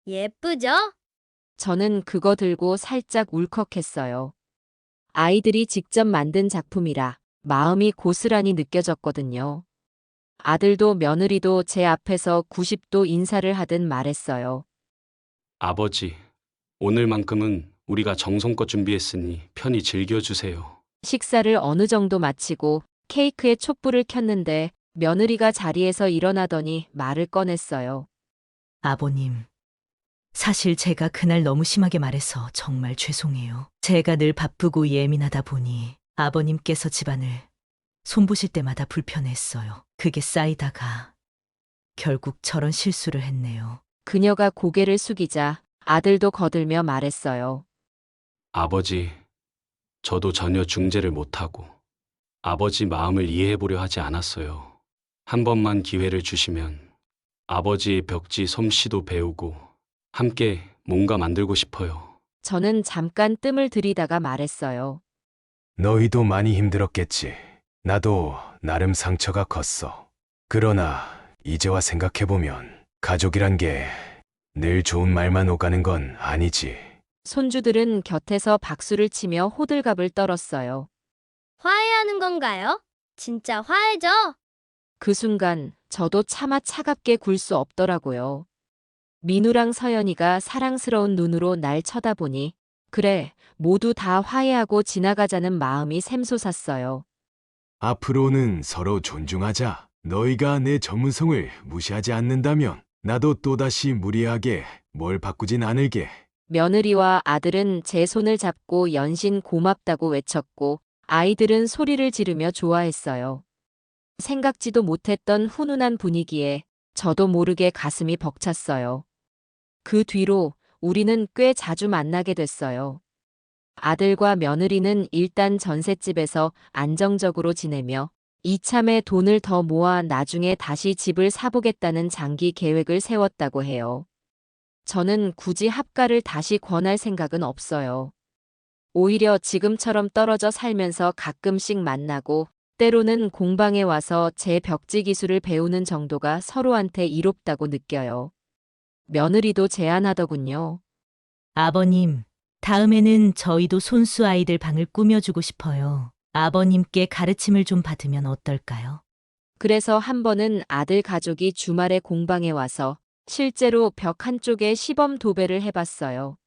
예쁘죠? 저는 그거 들고 살짝 울컥했어요. 아이들이 직접 만든 작품이라 마음이 고스란히 느껴졌거든요. 아들도 며느리도 제 앞에서 90도 인사를 하듯 말했어요. 아버지, 오늘만큼은 우리가 정성껏 준비했으니 편히 즐겨주세요. 식사를 어느 정도 마치고 케이크에 촛불을 켰는데 며느리가 자리에서 일어나더니 말을 꺼냈어요. 아버님, 사실 제가 그날 너무 심하게 말해서 정말 죄송해요. 제가 늘 바쁘고 예민하다 보니 아버님께서 집안을 손보실 때마다 불편했어요. 그게 쌓이다가 결국 저런 실수를 했네요. 그녀가 고개를 숙이자 아들도 거들며 말했어요. 아버지, 저도 전혀 중재를 못하고 아버지 마음을 이해해보려 하지 않았어요. 한 번만 기회를 주시면 아버지의 벽지 솜씨도 배우고 함께 뭔가 만들고 싶어요. 저는 잠깐 뜸을 들이다가 말했어요. 너희도 많이 힘들었겠지. 나도 나름 상처가 컸어. 그러나 이제와 생각해보면 가족이란 게 늘 좋은 말만 오가는 건 아니지. 손주들은 곁에서 박수를 치며 호들갑을 떨었어요. 화해하는 건가요? 진짜 화해죠? 그 순간 저도 차마 차갑게 굴 수 없더라고요. 민우랑 서연이가 사랑스러운 눈으로 날 쳐다보니 그래, 모두 다 화해하고 지나가자는 마음이 샘솟았어요. 앞으로는 서로 존중하자. 너희가 내 전문성을 무시하지 않는다면 나도 또다시 무리하게 뭘 바꾸진 않을게. 며느리와 아들은 제 손을 잡고 연신 고맙다고 외쳤고 아이들은 소리를 지르며 좋아했어요. 생각지도 못했던 훈훈한 분위기에 저도 모르게 가슴이 벅찼어요. 그 뒤로 우리는 꽤 자주 만나게 됐어요. 아들과 며느리는 일단 전셋집에서 안정적으로 지내며 이참에 돈을 더 모아 나중에 다시 집을 사보겠다는 장기 계획을 세웠다고 해요. 저는 굳이 합가를 다시 권할 생각은 없어요. 오히려 지금처럼 떨어져 살면서 가끔씩 만나고 때로는 공방에 와서 제 벽지 기술을 배우는 정도가 서로한테 이롭다고 느껴요. 며느리도 제안하더군요. 아버님, 다음에는 저희도 손수 아이들 방을 꾸며주고 싶어요. 아버님께 가르침을 좀 받으면 어떨까요? 그래서 한 번은 아들 가족이 주말에 공방에 와서 실제로 벽 한쪽에 시범 도배를 해봤어요.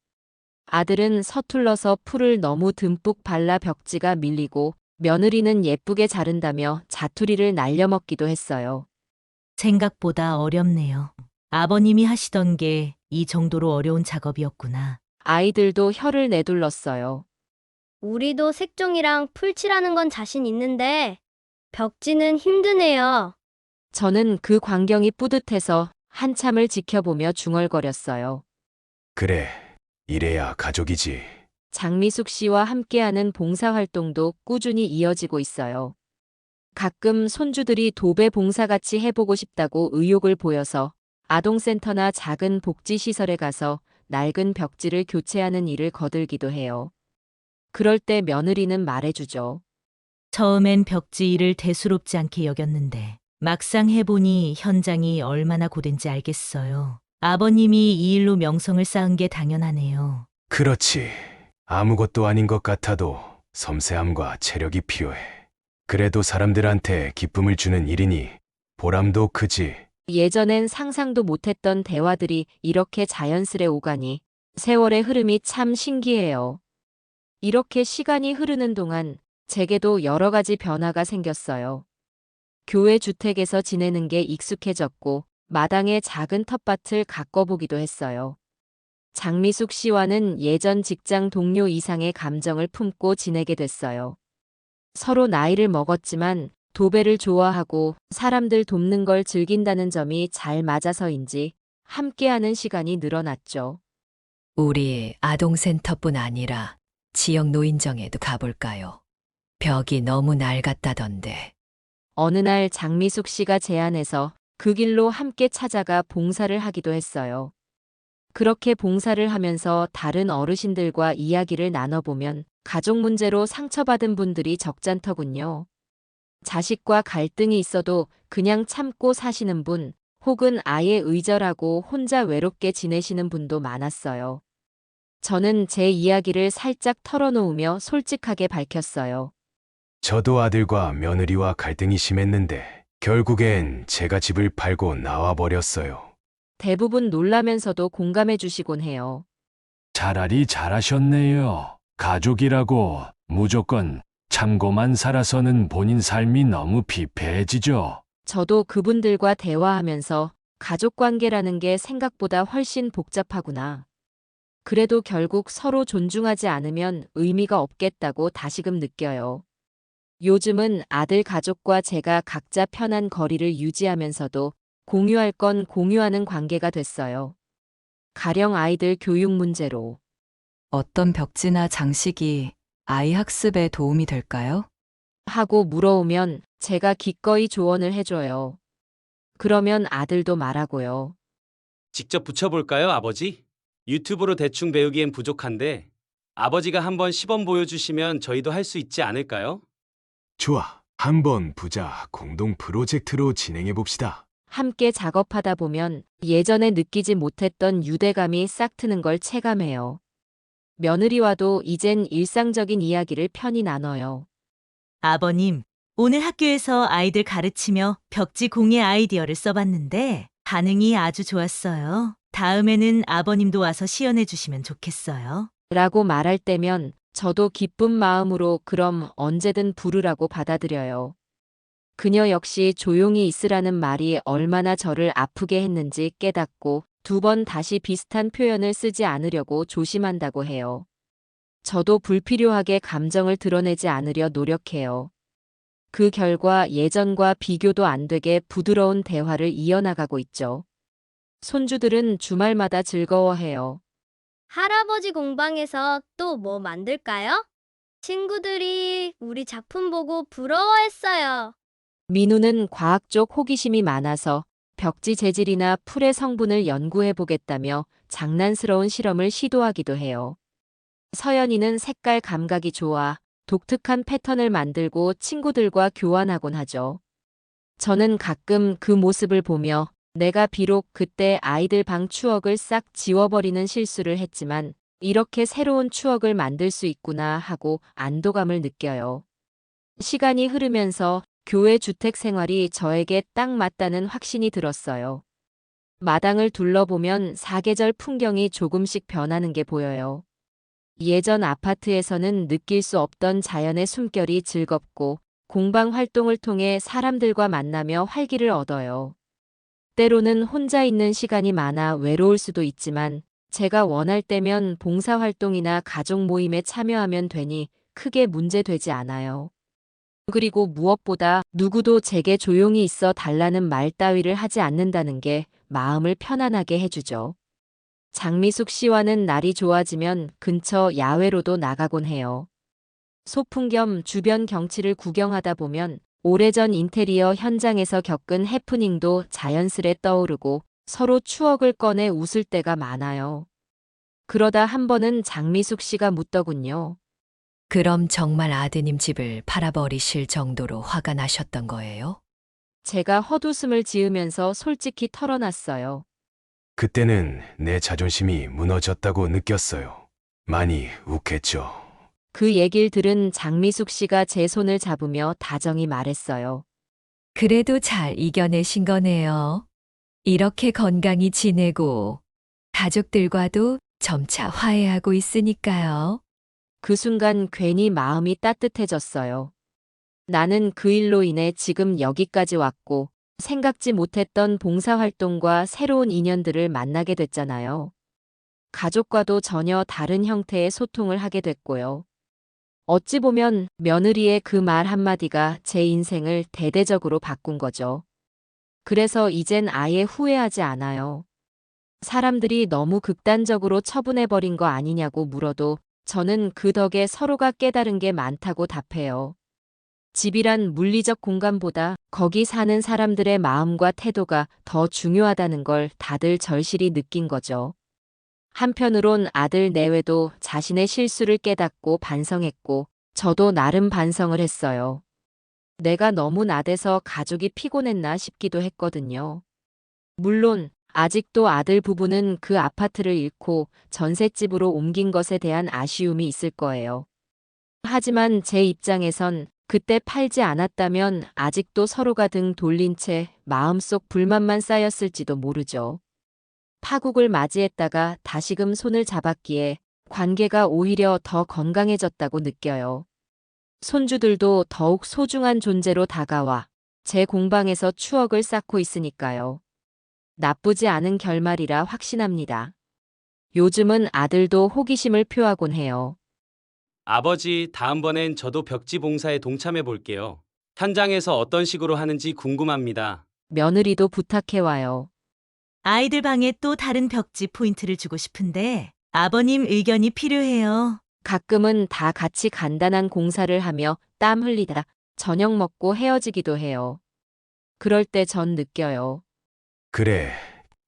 아들은 서툴러서 풀을 너무 듬뿍 발라 벽지가 밀리고 며느리는 예쁘게 자른다며 자투리를 날려먹기도 했어요. 생각보다 어렵네요. 아버님이 하시던 게 이 정도로 어려운 작업이었구나. 아이들도 혀를 내둘렀어요. 우리도 색종이랑 풀칠하는 건 자신 있는데 벽지는 힘드네요. 저는 그 광경이 뿌듯해서 한참을 지켜보며 중얼거렸어요. 그래, 이래야 가족이지. 장미숙 씨와 함께하는 봉사활동도 꾸준히 이어지고 있어요. 가끔 손주들이 도배 봉사같이 해보고 싶다고 의욕을 보여서 아동센터나 작은 복지시설에 가서 낡은 벽지를 교체하는 일을 거들기도 해요. 그럴 때 며느리는 말해주죠. 처음엔 벽지 일을 대수롭지 않게 여겼는데 막상 해보니 현장이 얼마나 고된지 알겠어요. 아버님이 이 일로 명성을 쌓은 게 당연하네요. 그렇지. 아무것도 아닌 것 같아도 섬세함과 체력이 필요해. 그래도 사람들한테 기쁨을 주는 일이니 보람도 크지. 예전엔 상상도 못했던 대화들이 이렇게 자연스레 오가니 세월의 흐름이 참 신기해요. 이렇게 시간이 흐르는 동안 제게도 여러 가지 변화가 생겼어요. 교회 주택에서 지내는 게 익숙해졌고 마당에 작은 텃밭을 가꿔보기도 했어요. 장미숙 씨와는 예전 직장 동료 이상의 감정을 품고 지내게 됐어요. 서로 나이를 먹었지만 도배를 좋아하고 사람들 돕는 걸 즐긴다는 점이 잘 맞아서인지 함께하는 시간이 늘어났죠. 우리 아동센터뿐 아니라 지역 노인정에도 가볼까요? 벽이 너무 낡았다던데. 어느 날 장미숙 씨가 제안해서 그 길로 함께 찾아가 봉사를 하기도 했어요. 그렇게 봉사를 하면서 다른 어르신들과 이야기를 나눠보면 가족 문제로 상처받은 분들이 적잖더군요. 자식과 갈등이 있어도 그냥 참고 사시는 분, 혹은 아예 의절하고 혼자 외롭게 지내시는 분도 많았어요. 저는 제 이야기를 살짝 털어놓으며 솔직하게 밝혔어요. 저도 아들과 며느리와 갈등이 심했는데 결국엔 제가 집을 팔고 나와버렸어요. 대부분 놀라면서도 공감해 주시곤 해요. 차라리 잘하셨네요. 가족이라고 무조건 참고만 살아서는 본인 삶이 너무 피폐해지죠. 저도 그분들과 대화하면서 가족 관계라는 게 생각보다 훨씬 복잡하구나. 그래도 결국 서로 존중하지 않으면 의미가 없겠다고 다시금 느껴요. 요즘은 아들 가족과 제가 각자 편한 거리를 유지하면서도 공유할 건 공유하는 관계가 됐어요. 가령 아이들 교육 문제로. 어떤 벽지나 장식이 아이 학습에 도움이 될까요? 하고 물어오면 제가 기꺼이 조언을 해줘요. 그러면 아들도 말하고요. 직접 붙여볼까요, 아버지? 유튜브로 대충 배우기엔 부족한데 아버지가 한번 시범 보여주시면 저희도 할 수 있지 않을까요? 좋아. 한번 부자 공동 프로젝트로 진행해 봅시다. 함께 작업하다 보면 예전에 느끼지 못했던 유대감이 싹 트는 걸 체감해요. 며느리와도 이젠 일상적인 이야기를 편히 나눠요. 아버님, 오늘 학교에서 아이들 가르치며 벽지 공예 아이디어를 써봤는데 반응이 아주 좋았어요. 다음에는 아버님도 와서 시연해 주시면 좋겠어요. 라고 말할 때면 저도 기쁜 마음으로 그럼 언제든 부르라고 받아들여요. 그녀 역시 조용히 있으라는 말이 얼마나 저를 아프게 했는지 깨닫고 2번 다시 비슷한 표현을 쓰지 않으려고 조심한다고 해요. 저도 불필요하게 감정을 드러내지 않으려 노력해요. 그 결과 예전과 비교도 안 되게 부드러운 대화를 이어나가고 있죠. 손주들은 주말마다 즐거워해요. 할아버지 공방에서 또 뭐 만들까요? 친구들이 우리 작품 보고 부러워했어요. 민우는 과학 쪽 호기심이 많아서 벽지 재질이나 풀의 성분을 연구해 보겠다며 장난스러운 실험을 시도하기도 해요. 서연이는 색깔 감각이 좋아 독특한 패턴을 만들고 친구들과 교환하곤 하죠. 저는 가끔 그 모습을 보며 내가 비록 그때 아이들 방 추억을 싹 지워버리는 실수를 했지만 이렇게 새로운 추억을 만들 수 있구나 하고 안도감을 느껴요. 시간이 흐르면서 교회 주택 생활이 저에게 딱 맞다는 확신이 들었어요. 마당을 둘러보면 사계절 풍경이 조금씩 변하는 게 보여요. 예전 아파트에서는 느낄 수 없던 자연의 숨결이 즐겁고 공방 활동을 통해 사람들과 만나며 활기를 얻어요. 때로는 혼자 있는 시간이 많아 외로울 수도 있지만 제가 원할 때면 봉사활동이나 가족 모임에 참여하면 되니 크게 문제되지 않아요. 그리고 무엇보다 누구도 제게 조용히 있어 달라는 말 따위를 하지 않는다는 게 마음을 편안하게 해주죠. 장미숙 씨와는 날이 좋아지면 근처 야외로도 나가곤 해요. 소풍 겸 주변 경치를 구경하다 보면 오래전 인테리어 현장에서 겪은 해프닝도 자연스레 떠오르고 서로 추억을 꺼내 웃을 때가 많아요. 그러다 한 번은 장미숙 씨가 묻더군요. 그럼 정말 아드님 집을 팔아버리실 정도로 화가 나셨던 거예요? 제가 헛웃음을 지으면서 솔직히 털어놨어요. 그때는 내 자존심이 무너졌다고 느꼈어요. 많이 욱했죠. 그 얘기를 들은 장미숙 씨가 제 손을 잡으며 다정히 말했어요. 그래도 잘 이겨내신 거네요. 이렇게 건강히 지내고 가족들과도 점차 화해하고 있으니까요. 그 순간 괜히 마음이 따뜻해졌어요. 나는 그 일로 인해 지금 여기까지 왔고 생각지 못했던 봉사활동과 새로운 인연들을 만나게 됐잖아요. 가족과도 전혀 다른 형태의 소통을 하게 됐고요. 어찌 보면 며느리의 그 말 한마디가 제 인생을 대대적으로 바꾼 거죠. 그래서 이젠 아예 후회하지 않아요. 사람들이 너무 극단적으로 처분해버린 거 아니냐고 물어도 저는 그 덕에 서로가 깨달은 게 많다고 답해요. 집이란 물리적 공간보다 거기 사는 사람들의 마음과 태도가 더 중요하다는 걸 다들 절실히 느낀 거죠. 한편으론 아들 내외도 자신의 실수를 깨닫고 반성했고 저도 나름 반성을 했어요. 내가 너무 나대서 가족이 피곤했나 싶기도 했거든요. 물론 아직도 아들 부부는 그 아파트를 잃고 전셋집으로 옮긴 것에 대한 아쉬움이 있을 거예요. 하지만 제 입장에선 그때 팔지 않았다면 아직도 서로가 등 돌린 채 마음속 불만만 쌓였을지도 모르죠. 파국을 맞이했다가 다시금 손을 잡았기에 관계가 오히려 더 건강해졌다고 느껴요. 손주들도 더욱 소중한 존재로 다가와 제 공방에서 추억을 쌓고 있으니까요. 나쁘지 않은 결말이라 확신합니다. 요즘은 아들도 호기심을 표하곤 해요. 아버지, 다음번엔 저도 벽지 봉사에 동참해 볼게요. 현장에서 어떤 식으로 하는지 궁금합니다. 며느리도 부탁해와요. 아이들 방에 또 다른 벽지 포인트를 주고 싶은데 아버님 의견이 필요해요. 가끔은 다 같이 간단한 공사를 하며 땀 흘리다 저녁 먹고 헤어지기도 해요. 그럴 때 전 느껴요. 그래,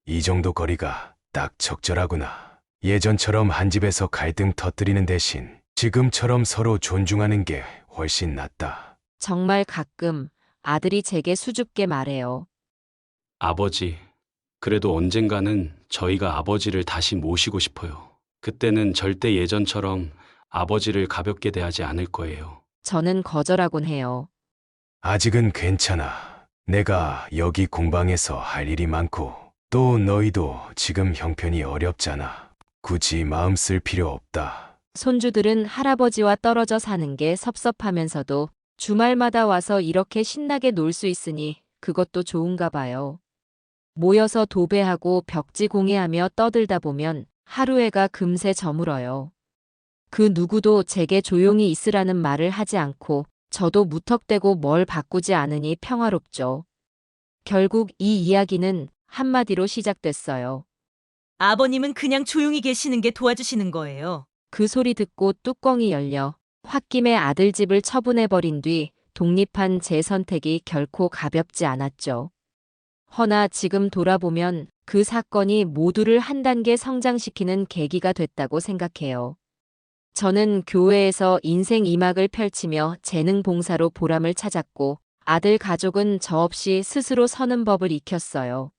이 정도 거리가 딱 적절하구나. 예전처럼 한 집에서 갈등 터뜨리는 대신 지금처럼 서로 존중하는 게 훨씬 낫다. 정말 가끔 아들이 제게 수줍게 말해요. 아버지, 그래도 언젠가는 저희가 아버지를 다시 모시고 싶어요. 그때는 절대 예전처럼 아버지를 가볍게 대하지 않을 거예요. 저는 거절하곤 해요. 아직은 괜찮아. 내가 여기 공방에서 할 일이 많고 또 너희도 지금 형편이 어렵잖아. 굳이 마음 쓸 필요 없다. 손주들은 할아버지와 떨어져 사는 게 섭섭하면서도 주말마다 와서 이렇게 신나게 놀 수 있으니 그것도 좋은가 봐요. 모여서 도배하고 벽지 공예하며 떠들다 보면 하루해가 금세 저물어요. 그 누구도 제게 조용히 있으라는 말을 하지 않고 저도 무턱대고 뭘 바꾸지 않으니 평화롭죠. 결국 이 이야기는 한마디로 시작됐어요. 아버님은 그냥 조용히 계시는 게 도와주시는 거예요. 그 소리 듣고 뚜껑이 열려 홧김에 아들 집을 처분해버린 뒤 독립한 제 선택이 결코 가볍지 않았죠. 허나 지금 돌아보면 그 사건이 모두를 한 단계 성장시키는 계기가 됐다고 생각해요. 저는 교회에서 인생 2막을 펼치며 재능 봉사로 보람을 찾았고 아들 가족은 저 없이 스스로 서는 법을 익혔어요.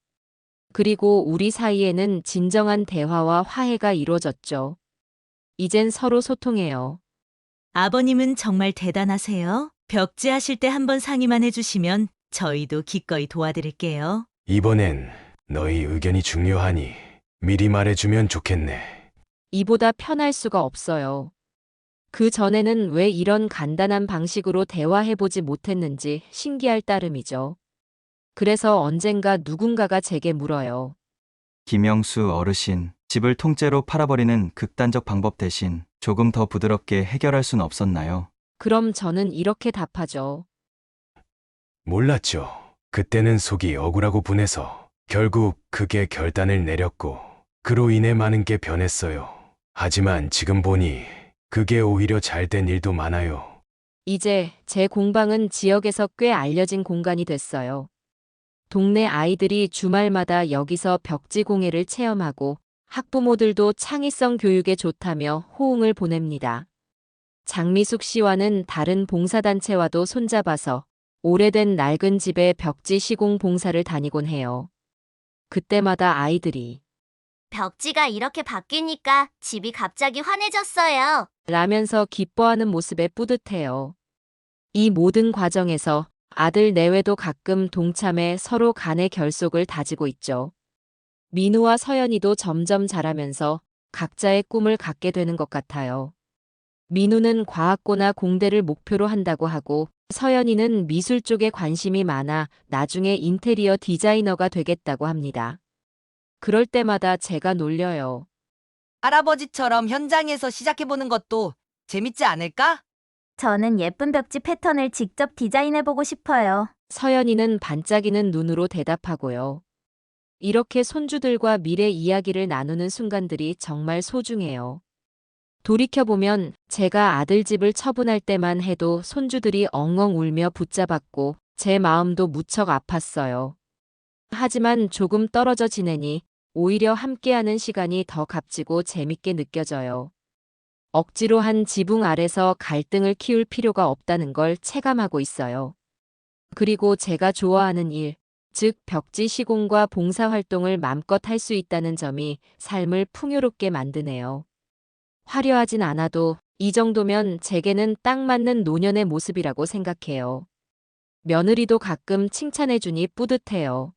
그리고 우리 사이에는 진정한 대화와 화해가 이루어졌죠. 이젠 서로 소통해요. 아버님은 정말 대단하세요. 벽지 하실 때 한번 상의만 해주시면 저희도 기꺼이 도와드릴게요. 이번엔 너희 의견이 중요하니 미리 말해주면 좋겠네. 이보다 편할 수가 없어요. 그 전에는 왜 이런 간단한 방식으로 대화해보지 못했는지 신기할 따름이죠. 그래서 언젠가 누군가가 제게 물어요. 김영수 어르신, 집을 통째로 팔아버리는 극단적 방법 대신 조금 더 부드럽게 해결할 순 없었나요? 그럼 저는 이렇게 답하죠. 몰랐죠. 그때는 속이 억울하고 분해서 결국 그게 결단을 내렸고 그로 인해 많은 게 변했어요. 하지만 지금 보니 그게 오히려 잘된 일도 많아요. 이제 제 공방은 지역에서 꽤 알려진 공간이 됐어요. 동네 아이들이 주말마다 여기서 벽지 공예를 체험하고 학부모들도 창의성 교육에 좋다며 호응을 보냅니다. 장미숙 씨와는 다른 봉사단체와도 손잡아서 오래된 낡은 집에 벽지 시공 봉사를 다니곤 해요. 그때마다 아이들이 벽지가 이렇게 바뀌니까 집이 갑자기 환해졌어요. 라면서 기뻐하는 모습에 뿌듯해요. 이 모든 과정에서 아들 내외도 가끔 동참해 서로 간의 결속을 다지고 있죠. 민우와 서연이도 점점 자라면서 각자의 꿈을 갖게 되는 것 같아요. 민우는 과학고나 공대를 목표로 한다고 하고 서연이는 미술 쪽에 관심이 많아 나중에 인테리어 디자이너가 되겠다고 합니다. 그럴 때마다 제가 놀려요. 할아버지처럼 현장에서 시작해보는 것도 재밌지 않을까? 저는 예쁜 벽지 패턴을 직접 디자인해보고 싶어요. 서연이는 반짝이는 눈으로 대답하고요. 이렇게 손주들과 미래 이야기를 나누는 순간들이 정말 소중해요. 돌이켜보면 제가 아들 집을 처분할 때만 해도 손주들이 엉엉 울며 붙잡았고 제 마음도 무척 아팠어요. 하지만 조금 떨어져 지내니 오히려 함께하는 시간이 더 값지고 재밌게 느껴져요. 억지로 한 지붕 아래서 갈등을 키울 필요가 없다는 걸 체감하고 있어요. 그리고 제가 좋아하는 일, 즉 벽지 시공과 봉사활동을 맘껏 할 수 있다는 점이 삶을 풍요롭게 만드네요. 화려하진 않아도 이 정도면 제게는 딱 맞는 노년의 모습이라고 생각해요. 며느리도 가끔 칭찬해주니 뿌듯해요.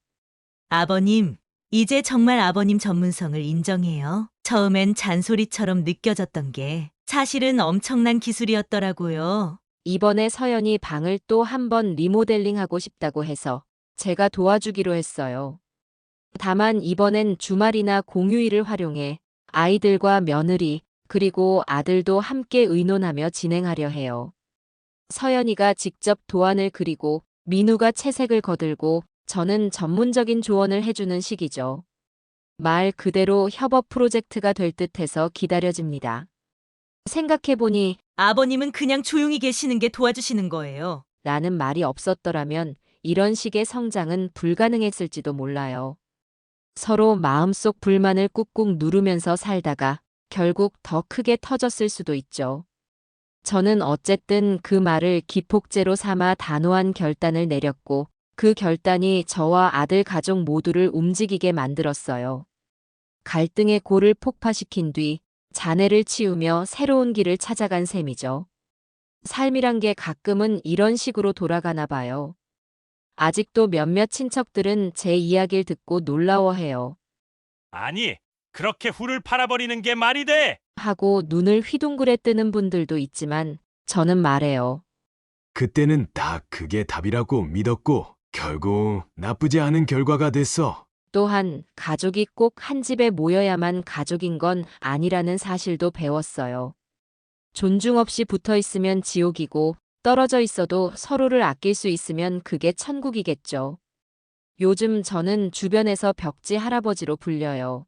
아버님, 이제 정말 아버님 전문성을 인정해요. 처음엔 잔소리처럼 느껴졌던 게 사실은 엄청난 기술이었더라고요. 이번에 서연이 방을 또 한 번 리모델링하고 싶다고 해서 제가 도와주기로 했어요. 다만 이번엔 주말이나 공휴일을 활용해 아이들과 며느리, 그리고 아들도 함께 의논하며 진행하려 해요. 서연이가 직접 도안을 그리고 민우가 채색을 거들고 저는 전문적인 조언을 해주는 식이죠. 말 그대로 협업 프로젝트가 될 듯해서 기다려집니다. 생각해보니 아버님은 그냥 조용히 계시는 게 도와주시는 거예요. 라는 말이 없었더라면 이런 식의 성장은 불가능했을지도 몰라요. 서로 마음속 불만을 꾹꾹 누르면서 살다가 결국 더 크게 터졌을 수도 있죠. 저는 어쨌든 그 말을 기폭제로 삼아 단호한 결단을 내렸고 그 결단이 저와 아들 가족 모두를 움직이게 만들었어요. 갈등의 골을 폭파시킨 뒤 잔해를 치우며 새로운 길을 찾아간 셈이죠. 삶이란 게 가끔은 이런 식으로 돌아가나 봐요. 아직도 몇몇 친척들은 제 이야기를 듣고 놀라워해요. 아니, 그렇게 훌을 팔아버리는 게 말이 돼? 하고 눈을 휘둥그레 뜨는 분들도 있지만 저는 말해요. 그때는 다 그게 답이라고 믿었고 결국 나쁘지 않은 결과가 됐어. 또한 가족이 꼭 한 집에 모여야만 가족인 건 아니라는 사실도 배웠어요. 존중 없이 붙어 있으면 지옥이고 떨어져 있어도 서로를 아낄 수 있으면 그게 천국이겠죠. 요즘 저는 주변에서 벽지 할아버지로 불려요.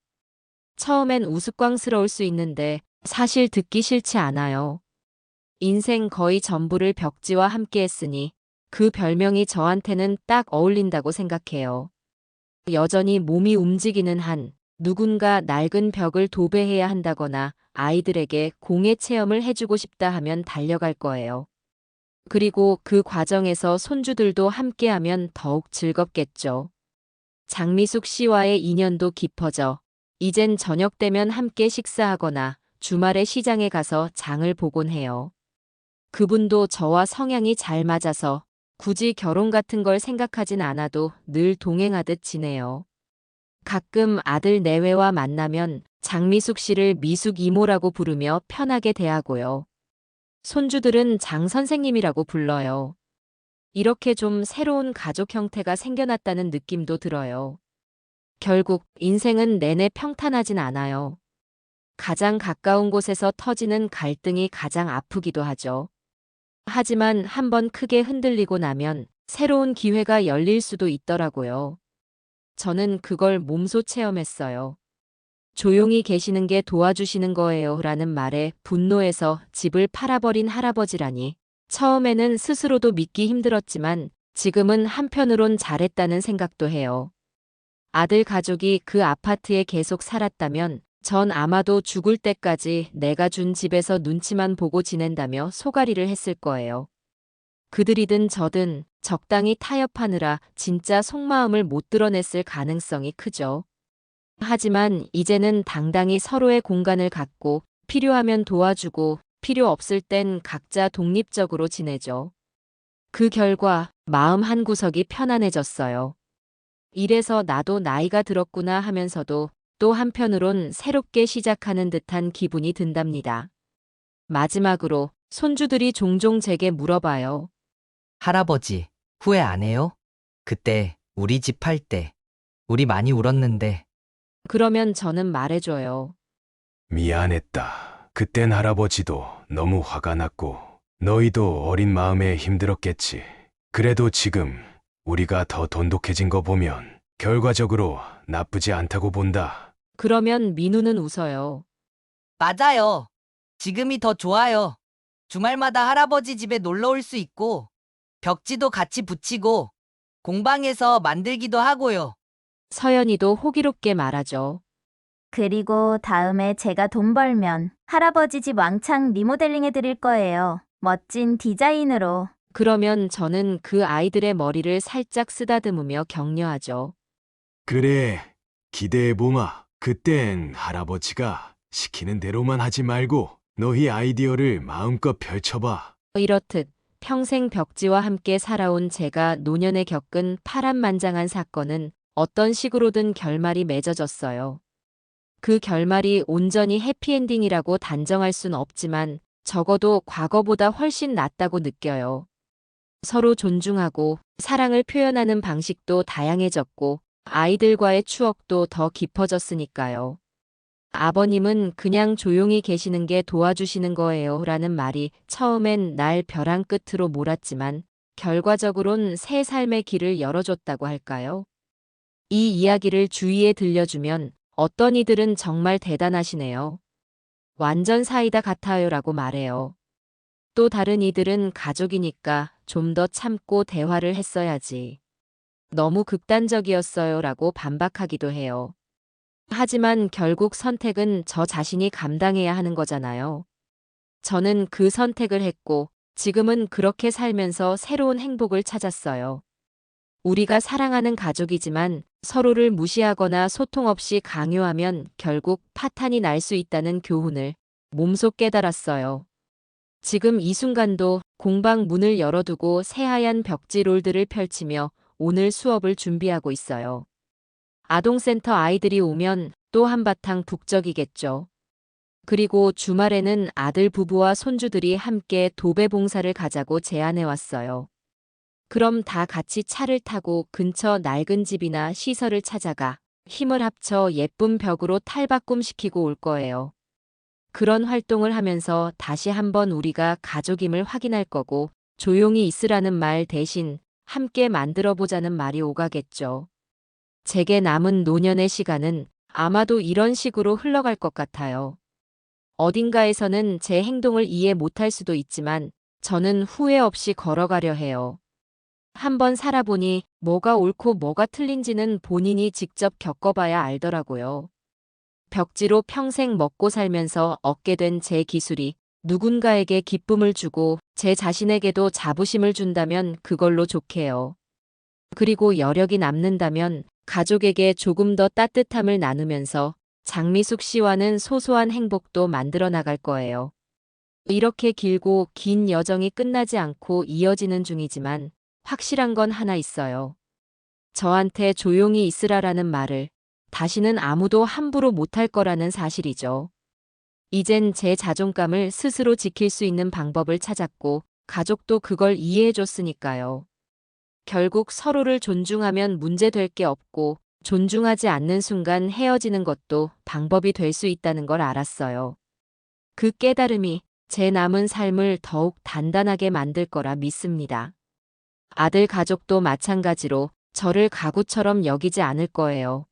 처음엔 우스꽝스러울 수 있는데 사실 듣기 싫지 않아요. 인생 거의 전부를 벽지와 함께 했으니 그 별명이 저한테는 딱 어울린다고 생각해요. 여전히 몸이 움직이는 한 누군가 낡은 벽을 도배해야 한다거나 아이들에게 공예 체험을 해주고 싶다 하면 달려갈 거예요. 그리고 그 과정에서 손주들도 함께하면 더욱 즐겁겠죠. 장미숙 씨와의 인연도 깊어져 이젠 저녁 되면 함께 식사하거나 주말에 시장에 가서 장을 보곤 해요. 그분도 저와 성향이 잘 맞아서 굳이 결혼 같은 걸 생각하진 않아도 늘 동행하듯 지내요. 가끔 아들 내외와 만나면 장미숙 씨를 미숙 이모라고 부르며 편하게 대하고요. 손주들은 장 선생님이라고 불러요. 이렇게 좀 새로운 가족 형태가 생겨났다는 느낌도 들어요. 결국 인생은 내내 평탄하진 않아요. 가장 가까운 곳에서 터지는 갈등이 가장 아프기도 하죠. 하지만 한번 크게 흔들리고 나면 새로운 기회가 열릴 수도 있더라고요. 저는 그걸 몸소 체험했어요. 조용히 계시는 게 도와주시는 거예요 라는 말에 분노해서 집을 팔아버린 할아버지라니 처음에는 스스로도 믿기 힘들었지만 지금은 한편으론 잘했다는 생각도 해요. 아들 가족이 그 아파트에 계속 살았다면 전 아마도 죽을 때까지 내가 준 집에서 눈치만 보고 지낸다며 소가리를 했을 거예요. 그들이든 저든 적당히 타협하느라 진짜 속마음을 못 드러냈을 가능성이 크죠. 하지만 이제는 당당히 서로의 공간을 갖고 필요하면 도와주고 필요 없을 땐 각자 독립적으로 지내죠. 그 결과 마음 한구석이 편안해졌어요. 이래서 나도 나이가 들었구나 하면서도 또 한편으론 새롭게 시작하는 듯한 기분이 든답니다. 마지막으로 손주들이 종종 제게 물어봐요. 할아버지, 후회 안 해요? 그때 우리 집 팔 때 우리 많이 울었는데. 그러면 저는 말해줘요. 미안했다. 그땐 할아버지도 너무 화가 났고 너희도 어린 마음에 힘들었겠지. 그래도 지금 우리가 더 돈독해진 거 보면 결과적으로 나쁘지 않다고 본다. 그러면 민우는 웃어요. 맞아요. 지금이 더 좋아요. 주말마다 할아버지 집에 놀러 올 수 있고 벽지도 같이 붙이고 공방에서 만들기도 하고요. 서연이도 호기롭게 말하죠. 그리고 다음에 제가 돈 벌면 할아버지 집 왕창 리모델링 해드릴 거예요. 멋진 디자인으로. 그러면 저는 그 아이들의 머리를 살짝 쓰다듬으며 격려하죠. 그래, 기대해보마. 그땐 할아버지가 시키는 대로만 하지 말고 너희 아이디어를 마음껏 펼쳐봐. 이렇듯 평생 벽지와 함께 살아온 제가 노년에 겪은 파란만장한 사건은 어떤 식으로든 결말이 맺어졌어요. 그 결말이 온전히 해피엔딩이라고 단정할 순 없지만 적어도 과거보다 훨씬 낫다고 느껴요. 서로 존중하고 사랑을 표현하는 방식도 다양해졌고 아이들과의 추억도 더 깊어졌으니까요. 아버님은 그냥 조용히 계시는 게 도와주시는 거예요. 라는 말이 처음엔 날 벼랑 끝으로 몰았지만 결과적으론 새 삶의 길을 열어줬다고 할까요? 이 이야기를 주위에 들려주면 어떤 이들은 정말 대단하시네요. 완전 사이다 같아요. 라고 말해요. 또 다른 이들은 가족이니까 좀 더 참고 대화를 했어야지. 너무 극단적이었어요. 라고 반박하기도 해요. 하지만 결국 선택은 저 자신이 감당해야 하는 거잖아요. 저는 그 선택을 했고 지금은 그렇게 살면서 새로운 행복을 찾았어요. 우리가 사랑하는 가족이지만 서로를 무시하거나 소통 없이 강요하면 결국 파탄이 날 수 있다는 교훈을 몸소 깨달았어요. 지금 이 순간도 공방 문을 열어두고 새하얀 벽지 롤들을 펼치며 오늘 수업을 준비하고 있어요. 아동센터 아이들이 오면 또 한바탕 북적이겠죠. 그리고 주말에는 아들 부부와 손주들이 함께 도배 봉사를 가자고 제안해 왔어요. 그럼 다 같이 차를 타고 근처 낡은 집이나 시설을 찾아가 힘을 합쳐 예쁜 벽으로 탈바꿈시키고 올 거예요. 그런 활동을 하면서 다시 한번 우리가 가족임을 확인할 거고 조용히 있으라는 말 대신 함께 만들어보자는 말이 오가겠죠. 제게 남은 노년의 시간은 아마도 이런 식으로 흘러갈 것 같아요. 어딘가에서는 제 행동을 이해 못할 수도 있지만 저는 후회 없이 걸어가려 해요. 한번 살아보니 뭐가 옳고 뭐가 틀린지는 본인이 직접 겪어봐야 알더라고요. 벽지로 평생 먹고 살면서 얻게 된 제 기술이 누군가에게 기쁨을 주고 제 자신에게도 자부심을 준다면 그걸로 좋게요. 그리고 여력이 남는다면 가족에게 조금 더 따뜻함을 나누면서 장미숙 씨와는 소소한 행복도 만들어 나갈 거예요. 이렇게 길고 긴 여정이 끝나지 않고 이어지는 중이지만 확실한 건 하나 있어요. 저한테 조용히 있으라라는 말을 다시는 아무도 함부로 못할 거라는 사실이죠. 이젠 제 자존감을 스스로 지킬 수 있는 방법을 찾았고 가족도 그걸 이해해 줬으니까요. 결국 서로를 존중하면 문제될 게 없고 존중하지 않는 순간 헤어지는 것도 방법이 될 수 있다는 걸 알았어요. 그 깨달음이 제 남은 삶을 더욱 단단하게 만들 거라 믿습니다. 아들 가족도 마찬가지로 저를 가구처럼 여기지 않을 거예요.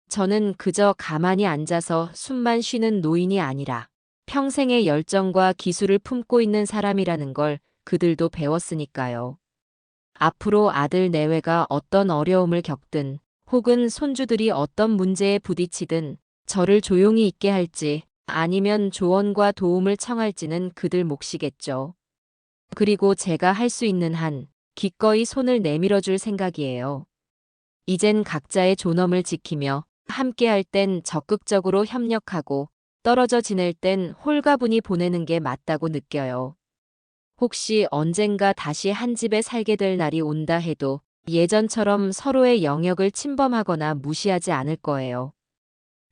저는 그저 가만히 앉아서 숨만 쉬는 노인이 아니라 평생의 열정과 기술을 품고 있는 사람이라는 걸 그들도 배웠으니까요. 앞으로 아들 내외가 어떤 어려움을 겪든 혹은 손주들이 어떤 문제에 부딪히든 저를 조용히 있게 할지 아니면 조언과 도움을 청할지는 그들 몫이겠죠. 그리고 제가 할 수 있는 한 기꺼이 손을 내밀어 줄 생각이에요. 이젠 각자의 존엄을 지키며 함께할 땐 적극적으로 협력하고 떨어져 지낼 땐 홀가분히 보내는 게 맞다고 느껴요. 혹시 언젠가 다시 한 집에 살게 될 날이 온다 해도 예전처럼 서로의 영역을 침범하거나 무시하지 않을 거예요.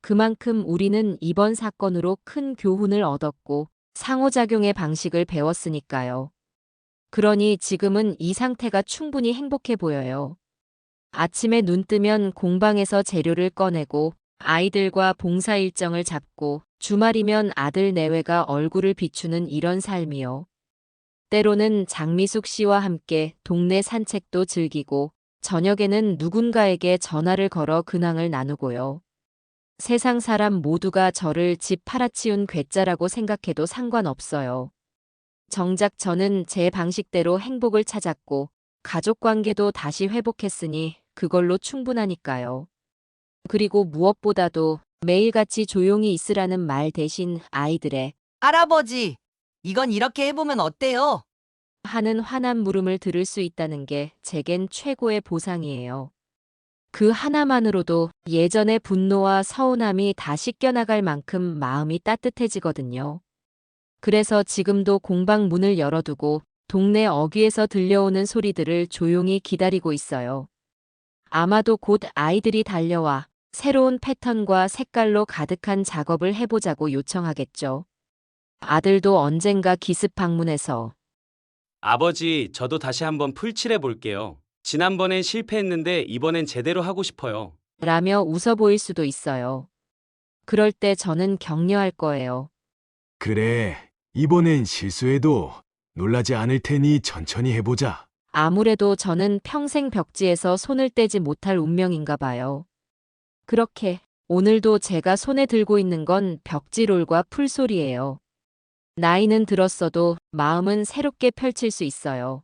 그만큼 우리는 이번 사건으로 큰 교훈을 얻었고 상호작용의 방식을 배웠으니까요. 그러니 지금은 이 상태가 충분히 행복해 보여요. 아침에 눈 뜨면 공방에서 재료를 꺼내고 아이들과 봉사 일정을 잡고 주말이면 아들 내외가 얼굴을 비추는 이런 삶이요. 때로는 장미숙 씨와 함께 동네 산책도 즐기고 저녁에는 누군가에게 전화를 걸어 근황을 나누고요. 세상 사람 모두가 저를 집 팔아치운 괴짜라고 생각해도 상관없어요. 정작 저는 제 방식대로 행복을 찾았고 가족 관계도 다시 회복했으니 그걸로 충분하니까요. 그리고 무엇보다도 매일같이 조용히 있으라는 말 대신 아이들의 할아버지, 이건 이렇게 해보면 어때요? 하는 환한 물음을 들을 수 있다는 게 제겐 최고의 보상이에요. 그 하나만으로도 예전의 분노와 서운함이 다 씻겨나갈 만큼 마음이 따뜻해지거든요. 그래서 지금도 공방 문을 열어두고 동네 어귀에서 들려오는 소리들을 조용히 기다리고 있어요. 아마도 곧 아이들이 달려와 새로운 패턴과 색깔로 가득한 작업을 해보자고 요청하겠죠. 아들도 언젠가 기습 방문해서 아버지, 저도 다시 한번 풀칠해 볼게요. 지난번엔 실패했는데 이번엔 제대로 하고 싶어요. 라며 웃어 보일 수도 있어요. 그럴 때 저는 격려할 거예요. 그래, 이번엔 실수해도 놀라지 않을 테니 천천히 해보자. 아무래도 저는 평생 벽지에서 손을 떼지 못할 운명인가 봐요. 그렇게 오늘도 제가 손에 들고 있는 건 벽지롤과 풀솔이에요. 나이는 들었어도 마음은 새롭게 펼칠 수 있어요.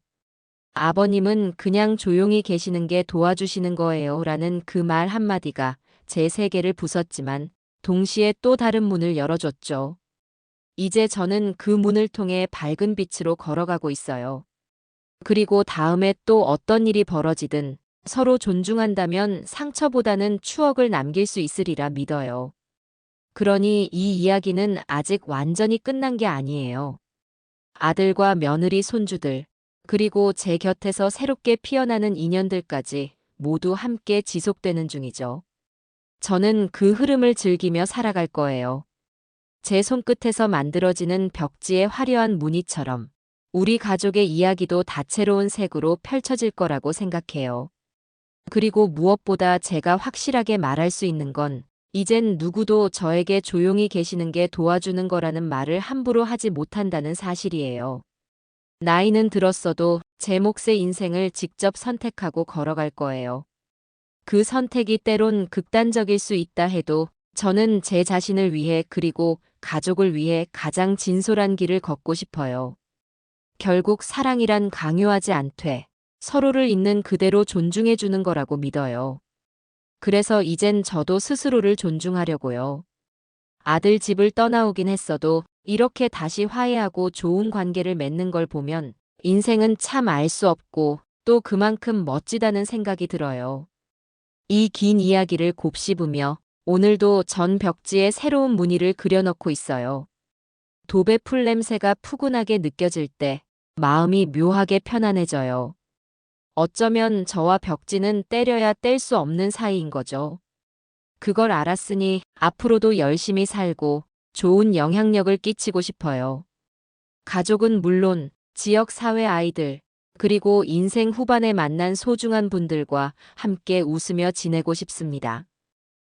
아버님은 그냥 조용히 계시는 게 도와주시는 거예요. 라는 그 말 한마디가 제 세계를 부쉈지만 동시에 또 다른 문을 열어줬죠. 이제 저는 그 문을 통해 밝은 빛으로 걸어가고 있어요. 그리고 다음에 또 어떤 일이 벌어지든 서로 존중한다면 상처보다는 추억을 남길 수 있으리라 믿어요. 그러니 이 이야기는 아직 완전히 끝난 게 아니에요. 아들과 며느리 손주들, 그리고 제 곁에서 새롭게 피어나는 인연들까지 모두 함께 지속되는 중이죠. 저는 그 흐름을 즐기며 살아갈 거예요. 제 손끝에서 만들어지는 벽지의 화려한 무늬처럼 우리 가족의 이야기도 다채로운 색으로 펼쳐질 거라고 생각해요. 그리고 무엇보다 제가 확실하게 말할 수 있는 건 이젠 누구도 저에게 조용히 계시는 게 도와주는 거라는 말을 함부로 하지 못한다는 사실이에요. 나이는 들었어도 제 몫의 인생을 직접 선택하고 걸어갈 거예요. 그 선택이 때론 극단적일 수 있다 해도 저는 제 자신을 위해 그리고 가족을 위해 가장 진솔한 길을 걷고 싶어요. 결국 사랑이란 강요하지 않되 서로를 있는 그대로 존중해 주는 거라고 믿어요. 그래서 이젠 저도 스스로를 존중하려고요. 아들 집을 떠나오긴 했어도 이렇게 다시 화해하고 좋은 관계를 맺는 걸 보면 인생은 참 알 수 없고 또 그만큼 멋지다는 생각이 들어요. 이 긴 이야기를 곱씹으며 오늘도 전 벽지에 새로운 무늬를 그려넣고 있어요. 도배풀 냄새가 푸근하게 느껴질 때 마음이 묘하게 편안해져요. 어쩌면 저와 벽지는 때려야 뗄 수 없는 사이인 거죠. 그걸 알았으니 앞으로도 열심히 살고 좋은 영향력을 끼치고 싶어요. 가족은 물론 지역 사회 아이들, 그리고 인생 후반에 만난 소중한 분들과 함께 웃으며 지내고 싶습니다.